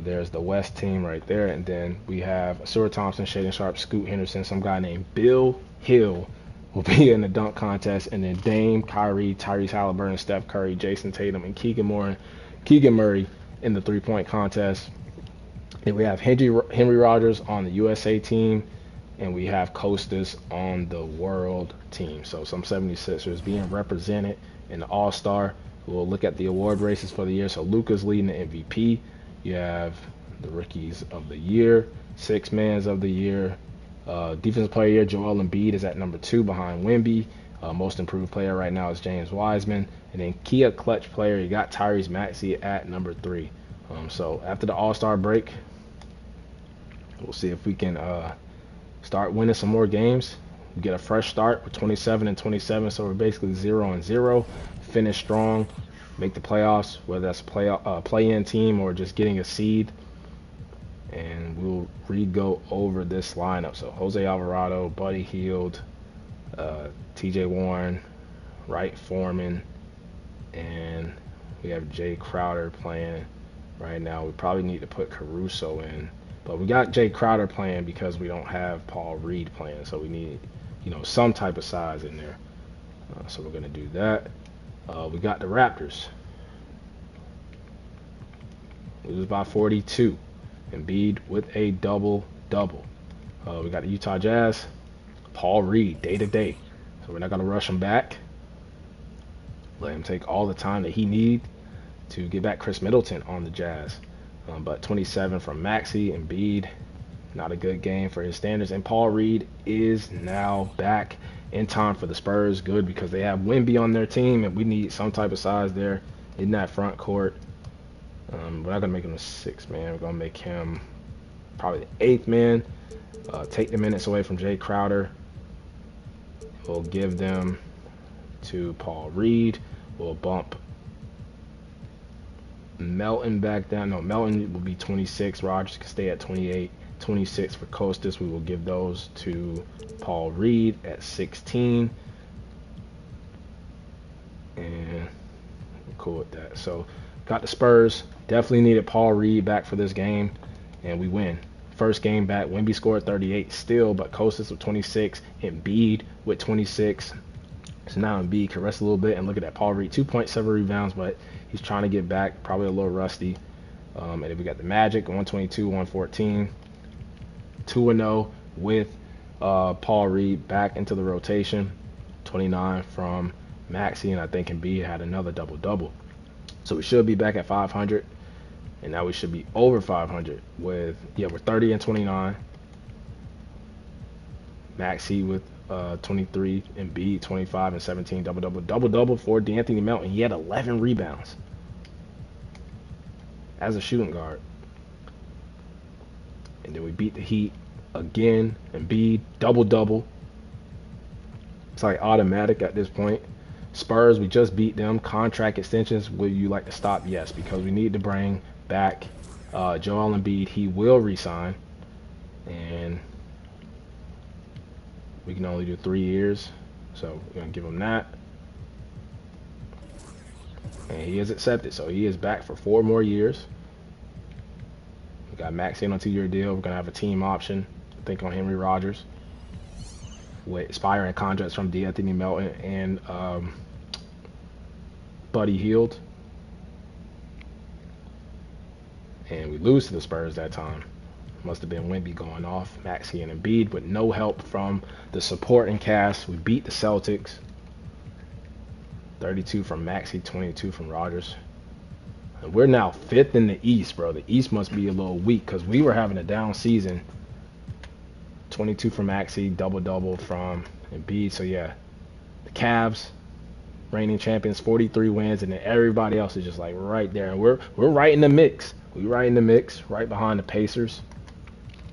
S1: There's the West team right there. And then we have Asura Thompson, Shaedon Sharpe, Scoot Henderson, some guy named Bill Hill will be in the dunk contest. And then Dame, Kyrie, Tyrese Halliburton, Steph Curry, Jason Tatum, and Keegan Murray in the three-point contest. Then we have Henry Rogers on the USA team. And we have Costas on the World team. So some 76ers being represented in the All-Star. We'll look at the award races for the year. So Luka's leading the MVP. You have the Rookies of the Year, Six Mans of the Year. Defensive Player of the Year, Joel Embiid is at number 2 behind Wemby. Most Improved Player right now is James Wiseman. And then Kia Clutch Player, you got Tyrese Maxey at number 3. So after the All-Star break, we'll see if we can start winning some more games. We get a fresh start with 27 and 27, so we're basically 0-0. Finish strong, make the playoffs, whether that's a play-in team or just getting a seed. And we'll re-go over this lineup. So Jose Alvarado, Buddy Hield, T.J. Warren, Wright Foreman, and we have Jay Crowder playing right now. We probably need to put Caruso in, but we got Jay Crowder playing because we don't have Paul Reed playing, so we need, some type of size in there. So we're gonna do that. We got the Raptors. Lose by 42. Embiid with a double-double. We got the Utah Jazz. Paul Reed, day-to-day. So we're not going to rush him back. Let him take all the time that he needs to get back Chris Middleton on the Jazz. But 27 from Maxey. Embiid, not a good game for his standards. And Paul Reed is now back in time for the Spurs. Good, because they have Wemby on their team, and we need some type of size there in that front court. We're not going to make him a 6th man. We're going to make him probably the 8th man. Take the minutes away from Jay Crowder. We'll give them to Paul Reed. We'll bump Melton back down. No, Melton will be 26. Rogers can stay at 28. 26 for Kostas. We will give those to Paul Reed at 16. And we're cool with that. So got the Spurs. Definitely needed Paul Reed back for this game, and we win. First game back, Wemby scored 38 still, but Kostas with 26, Embiid with 26. So now Embiid can rest a little bit, and look at that, Paul Reed, 2.7 rebounds, but he's trying to get back, probably a little rusty. And then we got the Magic, 122, 114, 2-0 with Paul Reed back into the rotation, 29 from Maxey, and I think Embiid had another double-double. So we should be back at 500. And now we should be over 500 with, we're 30 and 29. Maxey with 23, Embiid 25 and 17, double-double for D'Anthony Melton. He had 11 rebounds as a shooting guard. And then we beat the Heat again. Embiid, double-double. It's like automatic at this point. Spurs, we just beat them. Contract extensions, will you like to stop? Yes, because we need to bring back Joel Embiid. He will resign, and we can only do 3 years, so we're gonna give him that. And he is accepted, so he is back for 4 more years. We got Maxey on a 2-year deal. We're gonna have a team option, I think, on Henry Rogers, with expiring contracts from D'Anthony Melton and Buddy Hield. And we lose to the Spurs that time. Must have been Wemby going off. Maxey and Embiid with no help from the supporting cast. We beat the Celtics. 32 from Maxey, 22 from Rogers. And we're now 5th in the East, bro. The East must be a little weak because we were having a down season. 22 from Maxey, double-double from Embiid. So, yeah, the Cavs, reigning champions, 43 wins, and then everybody else is just like right there. And we're right in the mix. We're right in the mix, right behind the Pacers.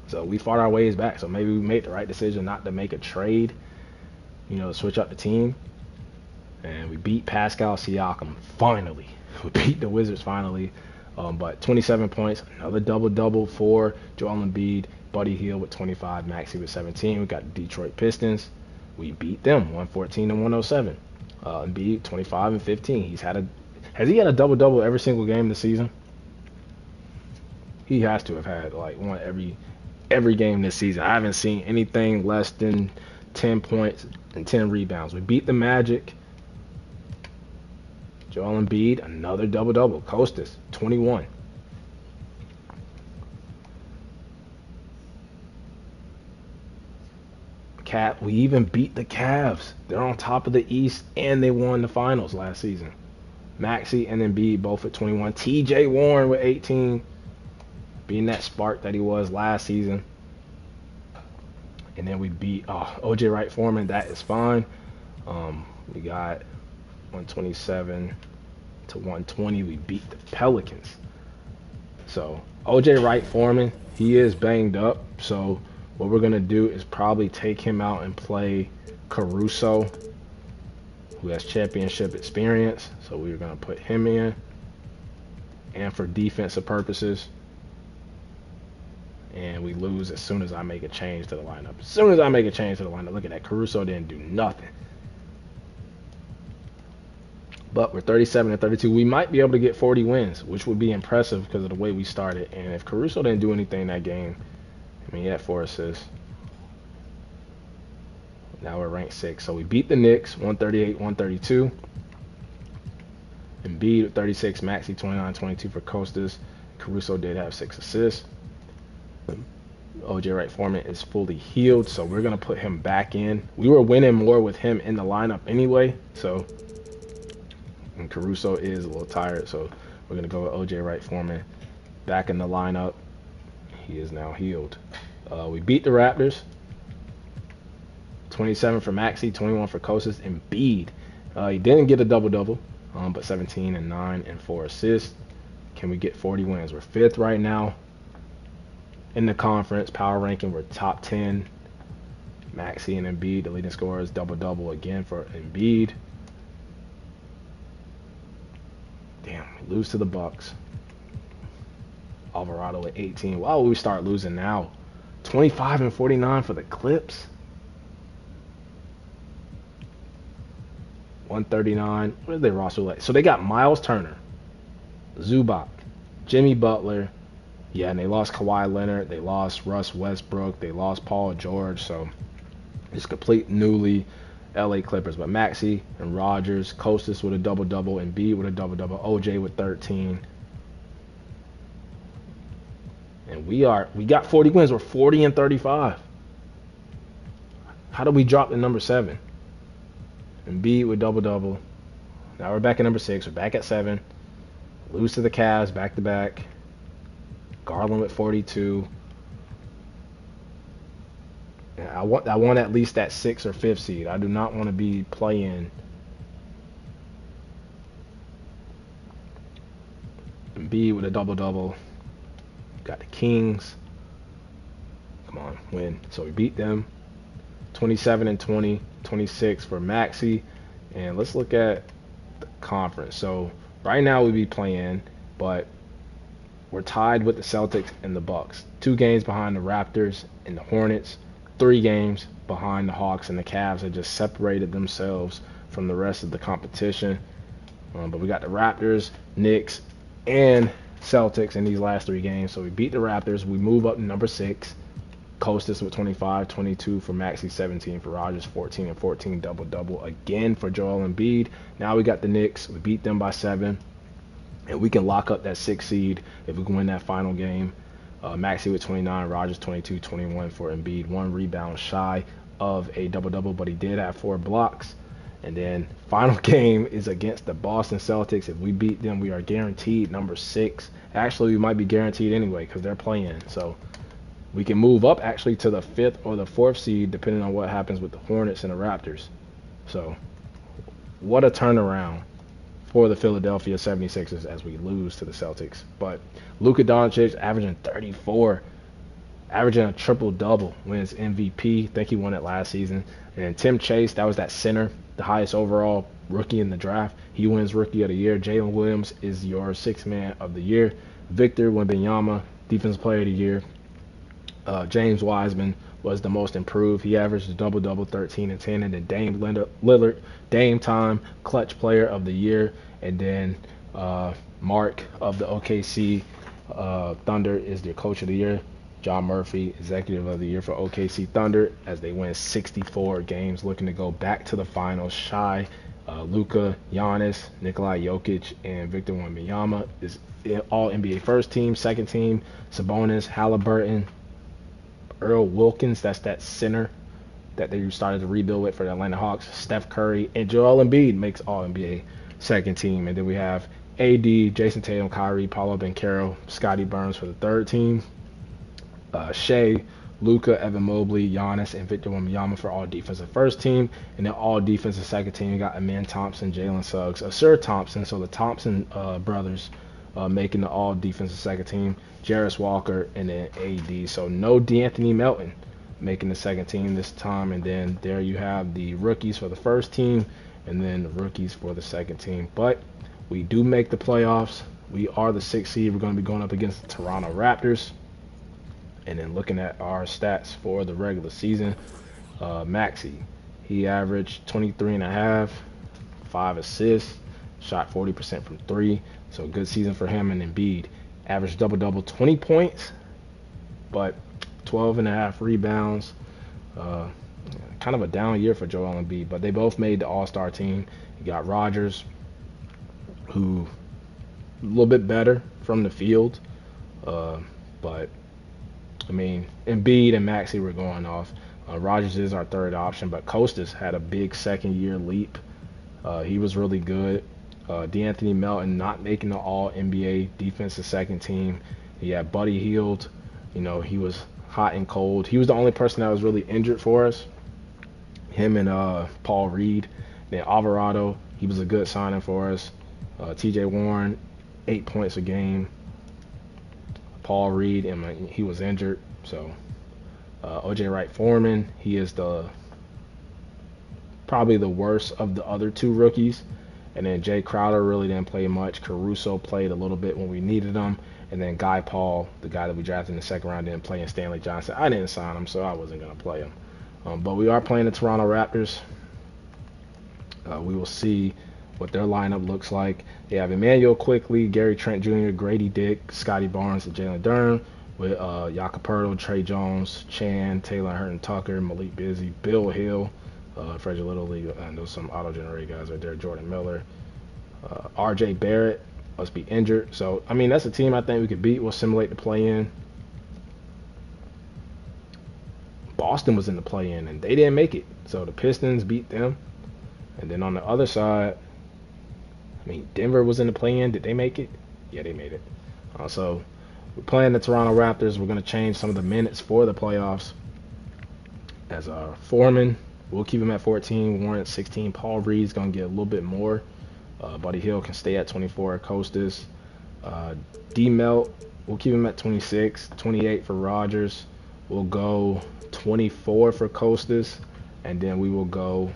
S1: So we fought our ways back. So maybe we made the right decision not to make a trade, to switch up the team. And we beat Pascal Siakam finally. We beat the Wizards finally. But 27 points, another double-double for Joel Embiid, Buddy Hield with 25, Maxey with 17. We got the Detroit Pistons. We beat them 114 and 107. Embiid 25 and 15. Has he had a double-double every single game this season? He has to have had like one every game this season. I haven't seen anything less than 10 points and 10 rebounds. We beat the Magic. Joel Embiid, another double-double. Kostas, 21. We even beat the Cavs. They're on top of the East, and they won the finals last season. Maxey and Embiid both at 21. T.J. Warren with 18, being that spark that he was last season. And then we beat O.J. Wright Foreman. That is fine. We got 127 to 120. We beat the Pelicans. So OJ Wright Foreman, he is banged up. So what we're gonna do is probably take him out and play Caruso, who has championship experience. So we're gonna put him in, and for defensive purposes. And we lose as soon as I make a change to the lineup. As soon as I make a change to the lineup, look at that. Caruso didn't do nothing. But we're 37 and 32. We might be able to get 40 wins, which would be impressive because of the way we started. And if Caruso didn't do anything in that game, I mean, he had 4 assists. Now we're ranked 6. So we beat the Knicks 138-132. Embiid with 36, Maxey 29-22 for Kostas. Caruso did have 6 assists. OJ Wright Foreman is fully healed, so we're going to put him back in. We were winning more with him in the lineup anyway, so, and Caruso is a little tired, so we're going to go with OJ Wright Foreman back in the lineup. He is now healed. We beat the Raptors 27 for Maxey, 21 for Kostas. Embiid, he didn't get a double-double, but 17 and 9 and 4 assists. Can we get 40 wins? We're 5th right now in the conference power ranking. We're top 10. Maxey and Embiid, the leading scorers, double-double again for Embiid. Damn, we lose to the Bucks. Alvarado at 18. Why would we start losing now? 25 and 49 for the Clips. 139. What did they roster like? So they got Miles Turner, Zubac, Jimmy Butler. Yeah, and they lost Kawhi Leonard. They lost Russ Westbrook. They lost Paul George. So it's complete newly LA Clippers. But Maxey and Rogers, Kostas with a double-double, and Embiid with a double-double, OJ with 13. And we got 40 wins. We're 40 and 35. How did we drop to number 7? Embiid with double-double. Now we're back at number 6. We're back at 7. Lose to the Cavs back-to-back. Garland with 42. And I want at least that 6th or 5th seed. I do not want to be playing Embiid with a double-double. Got the Kings. Come on, win. So we beat them 27 and 20, 26 for Maxey. And let's look at the conference. So right now we be playing, but we're tied with the Celtics and the Bucks. 2 games behind the Raptors and the Hornets. 3 games behind the Hawks and the Cavs have just separated themselves from the rest of the competition. But we got the Raptors, Knicks, and Celtics in these last 3 games. So we beat the Raptors. We move up to number 6. Kostas with 25, 22 for Maxey, 17 for Rogers, 14 and 14 double-double again for Joel Embiid. Now we got the Knicks. We beat them by 7. And we can lock up that 6th seed if we can win that final game. Maxey with 29, Rogers 22, 21 for Embiid. 1 rebound shy of a double-double, but he did have 4 blocks. And then final game is against the Boston Celtics. If we beat them, we are guaranteed number 6. Actually, we might be guaranteed anyway because they're playing. So we can move up actually to the 5th or the 4th seed depending on what happens with the Hornets and the Raptors. So what a turnaround for the Philadelphia 76ers as we lose to the Celtics. But Luka Doncic averaging 34, averaging a triple-double, wins MVP. I think he won it last season. And Tim Chase, that was that center, the highest overall rookie in the draft. He wins Rookie of the Year. Jalen Williams is your 6th man of the year. Victor Wembanyama, Defensive Player of the Year. James Wiseman was the most improved. He averaged a double-double, 13 and 10. And then Dame Lillard, Dame Time, Clutch Player of the Year. And then Mark of the OKC Thunder is their Coach of the Year. John Murphy, Executive of the Year for OKC Thunder as they win 64 games, looking to go back to the finals. Shai, Luka, Giannis, Nikola Jokic, and Victor Wembanyama is all NBA first team, second team. Sabonis, Halliburton, Earl Wilkins, that's that center that they started to rebuild with for the Atlanta Hawks. Steph Curry and Joel Embiid makes all NBA second team. And then we have AD, Jason Tatum, Kyrie, Paulo Banchero, Scotty Burns for the third team. Shea, Luka, Evan Mobley, Giannis, and Victor Wembanyama for all defensive first team. And then all defensive second team, you got Amen Thompson, Jalen Suggs, Sir Thompson. So the Thompson brothers making the all defensive second team. Jarris Walker and then AD. So no D'Anthony Melton making the second team this time. And then there you have the rookies for the first team and then the rookies for the second team. But we do make the playoffs. We are the 6th seed. We're going to be going up against the Toronto Raptors. And then looking at our stats for the regular season, Maxey, he averaged 23.5, 5 assists, shot 40% from 3. So good season for him. And Embiid averaged double-double, 20 points, but 12.5 rebounds. Kind of a down year for Joel Embiid, but they both made the All-Star team. You got Rodgers, who a little bit better from the field, but I mean, Embiid and Maxey were going off. Rodgers is our third option, but Kostas had a big second-year leap. He was really good. D'Anthony Melton not making the All-NBA defensive second team. He had Buddy Hield. You know, he was hot and cold. He was the only person that was really injured for us. Him and Paul Reed. Then Alvarado, he was a good signing for us. TJ Warren, 8 points a game. Paul Reed, and he was injured. So OJ Wright Foreman, he is probably the worst of the other two rookies. And then Jay Crowder really didn't play much. Caruso played a little bit when we needed him. And then Guy Paul, the guy that we drafted in the second round, didn't play. And Stanley Johnson, I didn't sign him, so I wasn't going to play him. But we are playing the Toronto Raptors. We will see what their lineup looks like. They have Emmanuel Quickley, Gary Trent Jr., Grady Dick, Scotty Barnes, and Jalen Duren, with Jakob Poeltl, Trey Jones, Chan, Taylor Herton Tucker, Malik Beasley, Bill Hill, Frederick Little League, and there's some auto-generated guys right there, Jordan Miller. RJ Barrett must be injured. So, I mean, that's a team I think we could beat. We'll simulate the play-in. Boston was in the play-in, and they didn't make it. So the Pistons beat them. And then on the other side, I mean, Denver was in the play-in. Did they make it? Yeah, they made it. So we're playing the Toronto Raptors. We're going to change some of the minutes for the playoffs. As Foreman, we'll keep him at 14. Warren at 16. Paul Reed's going to get a little bit more. Buddy Hield can stay at 24. Kostas. D-Melt, we'll keep him at 26. 28 for Rodgers. We'll go 24 for Kostas. And then we will go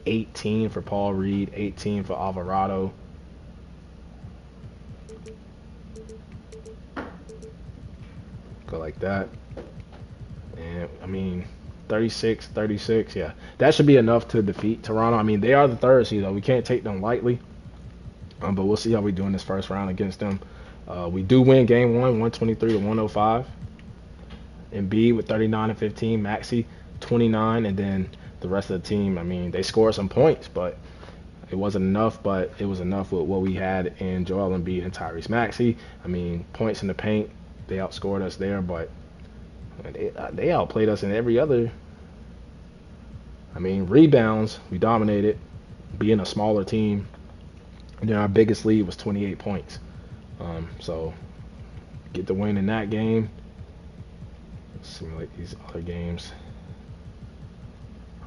S1: 18 for Paul Reed. 18 for Alvarado. Go like that. And, I mean, 36, yeah. That should be enough to defeat Toronto. I mean, they are the third seed, though. We can't take them lightly. But we'll see how we do in this first round against them. We do win game 1, 123-105. Embiid with 39 and 15. Maxey, 29. And then the rest of the team, I mean, they scored some points, but it wasn't enough. But it was enough with what we had in Joel Embiid and Tyrese Maxey. I mean, points in the paint, they outscored us there, but they outplayed us in every other. I mean, rebounds, we dominated, being a smaller team. And then our biggest lead was 28 points. So get the win in that game. Let's simulate these other games.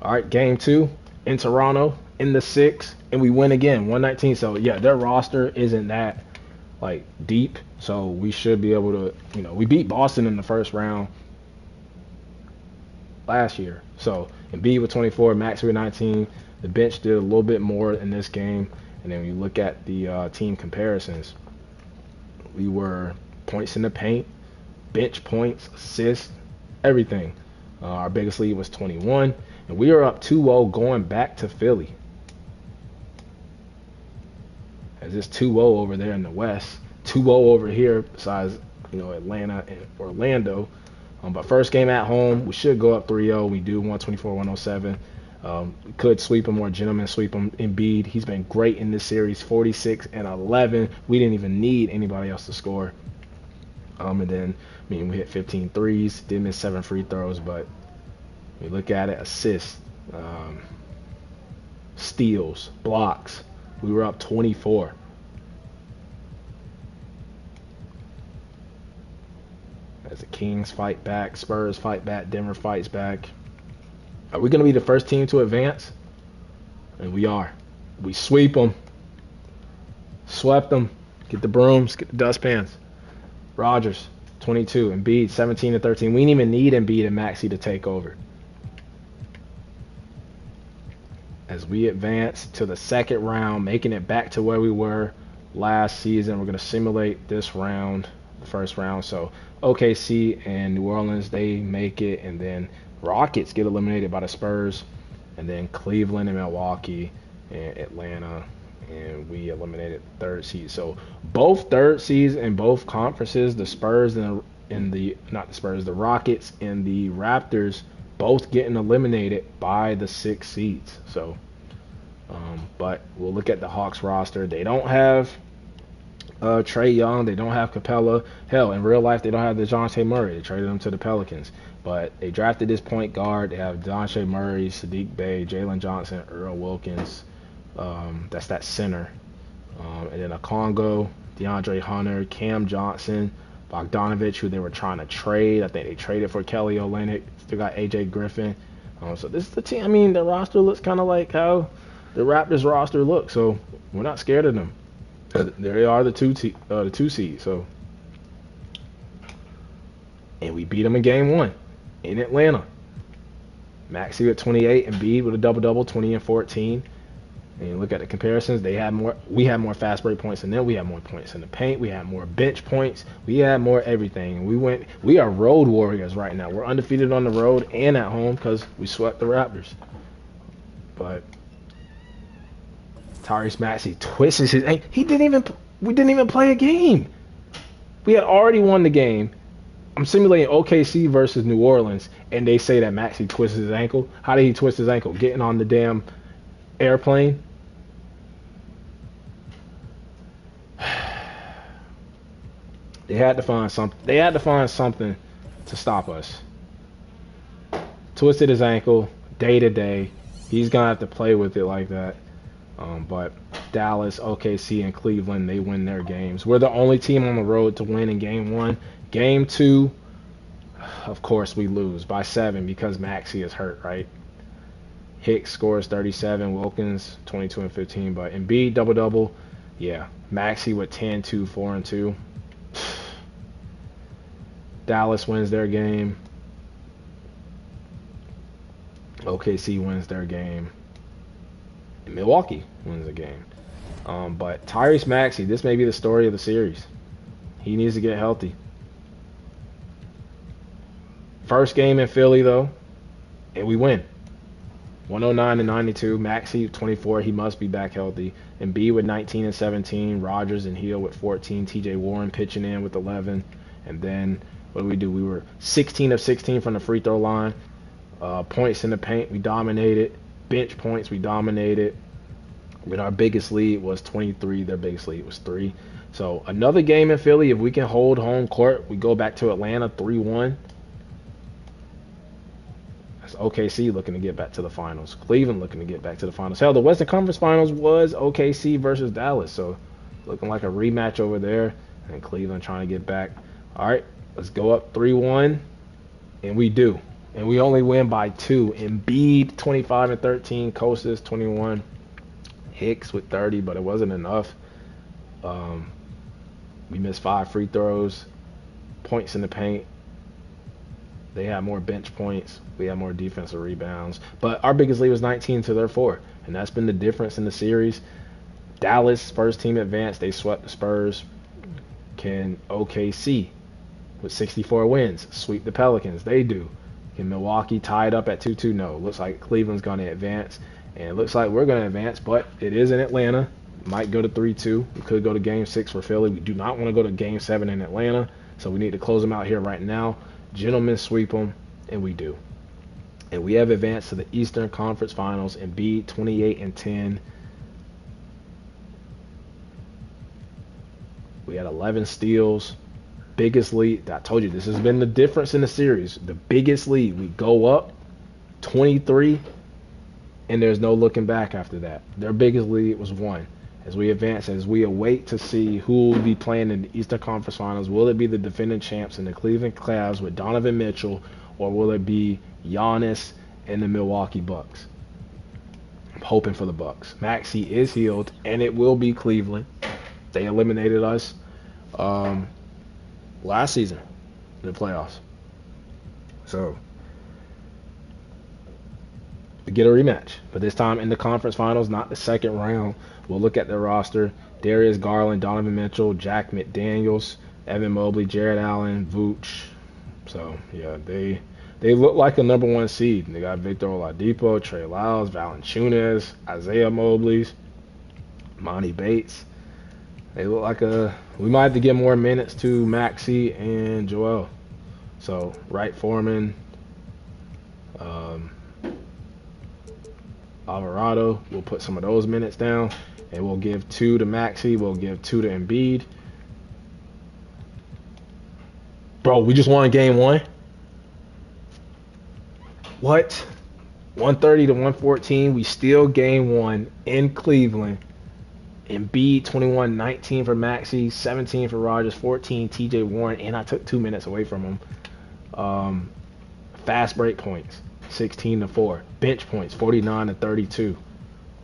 S1: All right, game 2 in Toronto in the 6th, and we win again, 119. So yeah, their roster isn't that like deep, so we should be able to, you know, we beat Boston in the first round last year. So Embiid with 24, Max with 19. The bench did a little bit more in this game. And then when you look at the team comparisons, we were points in the paint, bench points, assists, everything. Our biggest lead was 21, and we are up 2-0 going back to Philly. As it's 2-0 over there in the West, 2-0 over here besides, you know, Atlanta and Orlando. But first game at home, we should go up 3-0. We do 124-107. We could sweep him or gentlemen sweep him. Embiid, he's been great in this series, 46 and 11. We didn't even need anybody else to score. And then, I mean, we hit 15 threes, did miss 7 free throws, but we look at it, assists, steals, blocks. We were up 24. As the Kings fight back, Spurs fight back, Denver fights back. Are we going to be the first team to advance? And we are. We sweep them. Swept them. Get the brooms, get the dustpans. Rodgers, 22. Embiid, 17 and 13. We didn't even need Embiid and Maxey to take over. As we advance to the second round, making it back to where we were last season, we're going to simulate this round, the first round. So OKC and New Orleans, they make it, and then Rockets get eliminated by the Spurs, and then Cleveland and Milwaukee and Atlanta, and we eliminated third seed. So both third seeds in both conferences, the Spurs and the not the Spurs, the Rockets and the Raptors, both getting eliminated by the 6 seeds. So, but we'll look at the Hawks roster. They don't have Trae Young. They don't have Capella. Hell, in real life, they don't have DeJounte Murray. They traded him to the Pelicans. But they drafted this point guard. They have DeJounte Murray, Sadiq Bey, Jalen Johnson, Earl Wilkins. That's that center. And then a Congo, DeAndre Hunter, Cam Johnson, Bogdanovich, who they were trying to trade. I think they traded for Kelly Olynyk. Still got AJ Griffin. So this is the team. I mean, the roster looks kind of like how the Raptors roster looks. So we're not scared of them. They are the two seed. So, and we beat them in game 1 in Atlanta. Maxey with 28 and Embiid with a double-double, 20 and 14. And you look at the comparisons, we had more fast break points than them. We had more points in the paint. We had more bench points. We had more everything. We are road warriors right now. We're undefeated on the road and at home because we swept the Raptors. But Tyrese Maxey twists his ankle. We didn't even play a game. We had already won the game. I'm simulating OKC versus New Orleans, and they say that Maxey twists his ankle. How did he twist his ankle? Getting on the damn airplane. They had to find something to stop us. Twisted his ankle day to day. He's gonna have to play with it like that. But Dallas, OKC, and Cleveland, they win their games. We're the only team on the road to win in game 1. Game 2, of course, we lose by 7 because Maxey is hurt, right? Hicks scores 37, Wilkins 22 and 15, but Embiid double-double. Yeah, Maxey with 10, 2, 4, and 2. Dallas wins their game. OKC wins their game. And Milwaukee wins the game. But Tyrese Maxey, this may be the story of the series. He needs to get healthy. First game in Philly, though, and we win. 109 and 92. Maxey 24. He must be back healthy. And B with 19 and 17. Rodgers and Hill with 14. TJ Warren pitching in with 11. And then what do? We were 16 of 16 from the free throw line. Points in the paint, we dominated. Bench points, we dominated. But our biggest lead was 23. Their biggest lead was 3. So another game in Philly. If we can hold home court, we go back to Atlanta 3-1. That's OKC looking to get back to the finals. Cleveland looking to get back to the finals. Hell, the Western Conference Finals was OKC versus Dallas. So looking like a rematch over there. And Cleveland trying to get back. All right, let's go up 3-1. And we do. And we only win by 2. Embiid 25 and 13. Kostas 21. Hicks with 30, but it wasn't enough. We missed 5 free throws. Points in the paint. They had more bench points. We had more defensive rebounds. But our biggest lead was 19 to their 4. And that's been the difference in the series. Dallas, first team advanced. They swept the Spurs. Can OKC, with 64 wins, sweep the Pelicans? They do. Can Milwaukee tie it up at 2-2? No. Looks like Cleveland's going to advance. And it looks like we're going to advance, but it is in Atlanta. Might go to 3-2. We could go to Game 6 for Philly. We do not want to go to Game 7 in Atlanta, so we need to close them out here right now. Gentlemen sweep them, and we do. And we have advanced to the Eastern Conference Finals. Embiid 28 and 10. We had 11 steals. Biggest lead. I told you this has been the difference in the series. The biggest lead. We go up 23, and there's no looking back after that. Their biggest lead was 1. As we advance, as we await to see who will be playing in the Eastern Conference Finals, will it be the defending champs in the Cleveland Cavs with Donovan Mitchell, or will it be Giannis and the Milwaukee Bucks? I'm hoping for the Bucks. Maxey is healed, and it will be Cleveland. They eliminated us last season in the playoffs. So we get a rematch, but this time in the conference finals, not the second round. We'll look at the roster. Darius Garland, Donovan Mitchell, Jack McDaniels, Evan Mobley, Jared Allen, Vooch. So, yeah, they look like a number one seed. They got Victor Oladipo, Trey Lyles, Valanciunas, Isaiah Mobley, Monty Bates. They look like we might have to give more minutes to Maxey and Joel. So, Wright Foreman, Alvarado, we'll put some of those minutes down, and we'll give 2 to Maxey, we'll give 2 to Embiid. Bro, we just won game 1? What? 130 to 114, we still game 1 in Cleveland. Embiid, 21, 19 for Maxey, 17 for Rogers, 14 TJ Warren, and I took 2 minutes away from him. Fast break points, 16 to 4. Bench points, 49 to 32.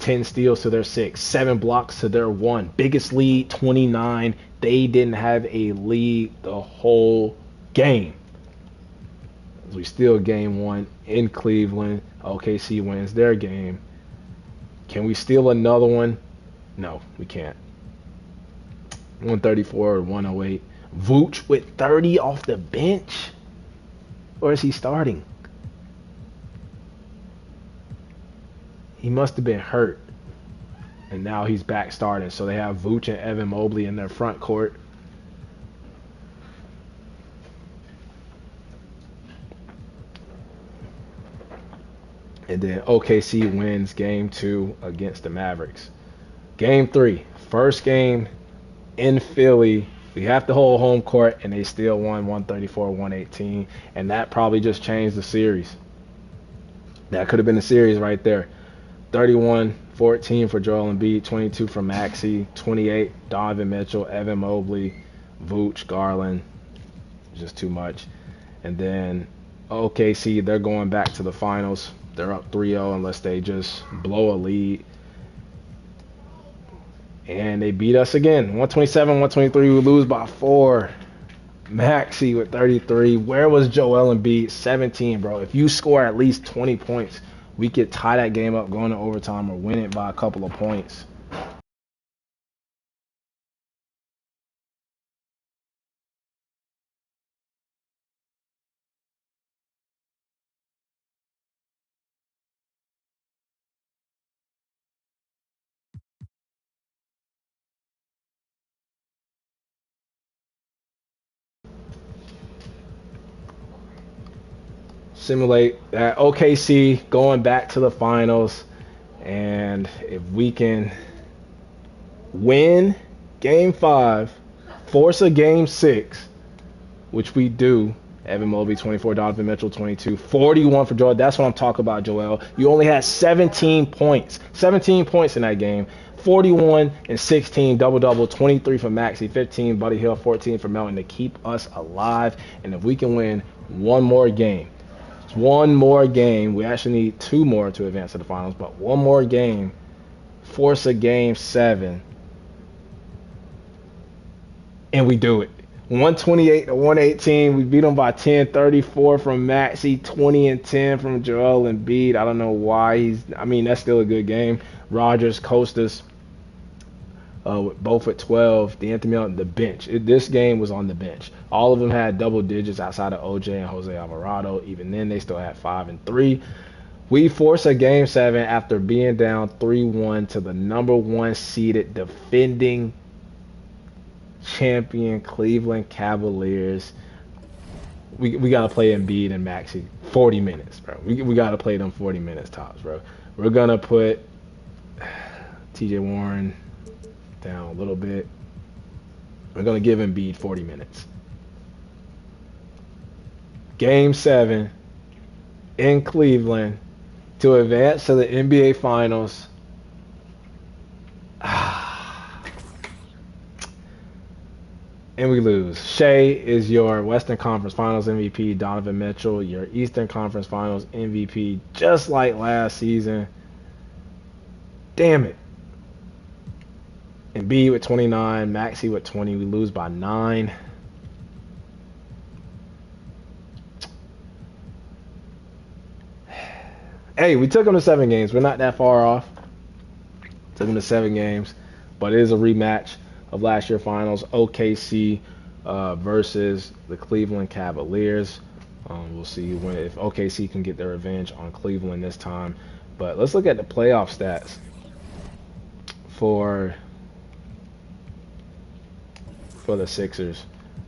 S1: 10 steals to their 6, 7 blocks to their 1. Biggest lead, 29. They didn't have a lead the whole game. We still game 1 in Cleveland. OKC wins their game. Can we steal another one? No, we can't. 134 or 108. Vooch with 30 off the bench? Or is he starting? He must have been hurt. And now he's back starting. So they have Vooch and Evan Mobley in their front court. And then OKC wins game 2 against the Mavericks. Game 3, first game in Philly. We have to hold home court, and they still won 134-118. And that probably just changed the series. That could have been the series right there. 31-14 for Joel Embiid, 22 for Maxey, 28 Donovan Mitchell, Evan Mobley, Vooch, Garland. Just too much. And then OKC, they're going back to the finals. They're up 3-0 unless they just blow a lead. And they beat us again. 127-123. We lose by 4. Maxey with 33. Where was Joel Embiid? 17, bro. If you score at least 20 points, we could tie that game up going to overtime or win it by a couple of points. Simulate that OKC going back to the finals, and if we can win game 5, force a game 6, which we do. Evan Mobley 24, Donovan Mitchell 22, 41 for Joel. That's what I'm talking about, Joel. You only had 17 points. 17 points in that game. 41 and 16, double-double, 23 for Maxey, 15 Buddy Hield, 14 for Melton to keep us alive. And if we can win one more game, we actually need 2 more to advance to the finals, but one more game, force a game 7, and we do it. 128-118. We beat them by 10. 34 from Maxey, 20 and 10 from Joel Embiid. I don't know why that's still a good game. Rogers, Costas, both at 12. D'Anthony on the bench. This game was on the bench. All of them had double digits outside of OJ and Jose Alvarado. Even then, they still had 5 and 3. We force a game 7 after being down 3-1 to the number 1 seeded defending champion Cleveland Cavaliers. We got to play Embiid and Maxey 40 minutes, bro. We got to play them 40 minutes tops, bro. We're going to put TJ Warren down a little bit. We're going to give Embiid 40 minutes. Game 7 in Cleveland to advance to the NBA Finals. And we lose. Shea is your Western Conference Finals MVP. Donovan Mitchell, your Eastern Conference Finals MVP, just like last season. Damn it. Embiid with 29, Maxey with 20. We lose by 9. Hey, we took them to 7 games. We're not that far off. Took them to 7 games, but it is a rematch of last year's finals. OKC versus the Cleveland Cavaliers. We'll see if OKC can get their revenge on Cleveland this time. But let's look at the playoff stats for the Sixers.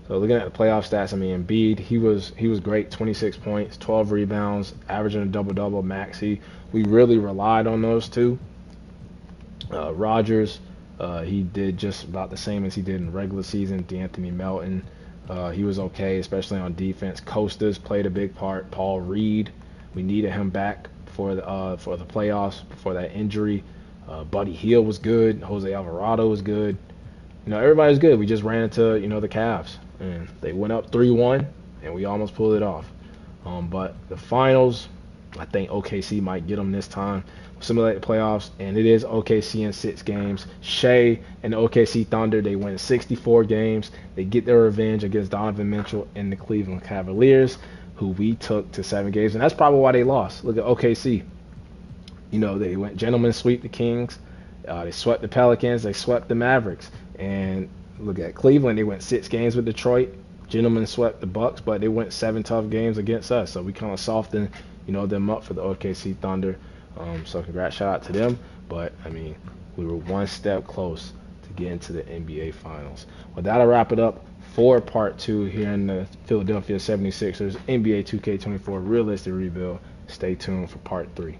S1: So looking at the playoff stats, I mean, Embiid, he was great, 26 points, 12 rebounds, averaging a double-double. Maxey, we really relied on those two. Rodgers, he did just about the same as he did in the regular season. D'Anthony Melton, he was okay, especially on defense. Costas played a big part. Paul Reed, we needed him back for the playoffs before that injury. Buddy Hield was good. Jose Alvarado was good. Everybody was good. We just ran into, the Cavs, and they went up 3-1, and we almost pulled it off. But the finals, I think OKC might get them this time. Simulate the playoffs, and it is OKC in 6 games. Shea and the OKC Thunder, they win 64 games. They get their revenge against Donovan Mitchell and the Cleveland Cavaliers, who we took to 7 games, and that's probably why they lost. Look at OKC. They went gentlemen sweep the Kings. They swept the Pelicans. They swept the Mavericks. And look at Cleveland. They went 6 games with Detroit. Gentlemen swept the Bucks, but they went 7 tough games against us. So we kind of softened, them up for the OKC Thunder. So congrats, shout out to them. But, I mean, we were one step close to getting to the NBA Finals. Well, that'll wrap it up for Part 2 here in the Philadelphia 76ers NBA 2K24 Realistic Rebuild. Stay tuned for Part 3.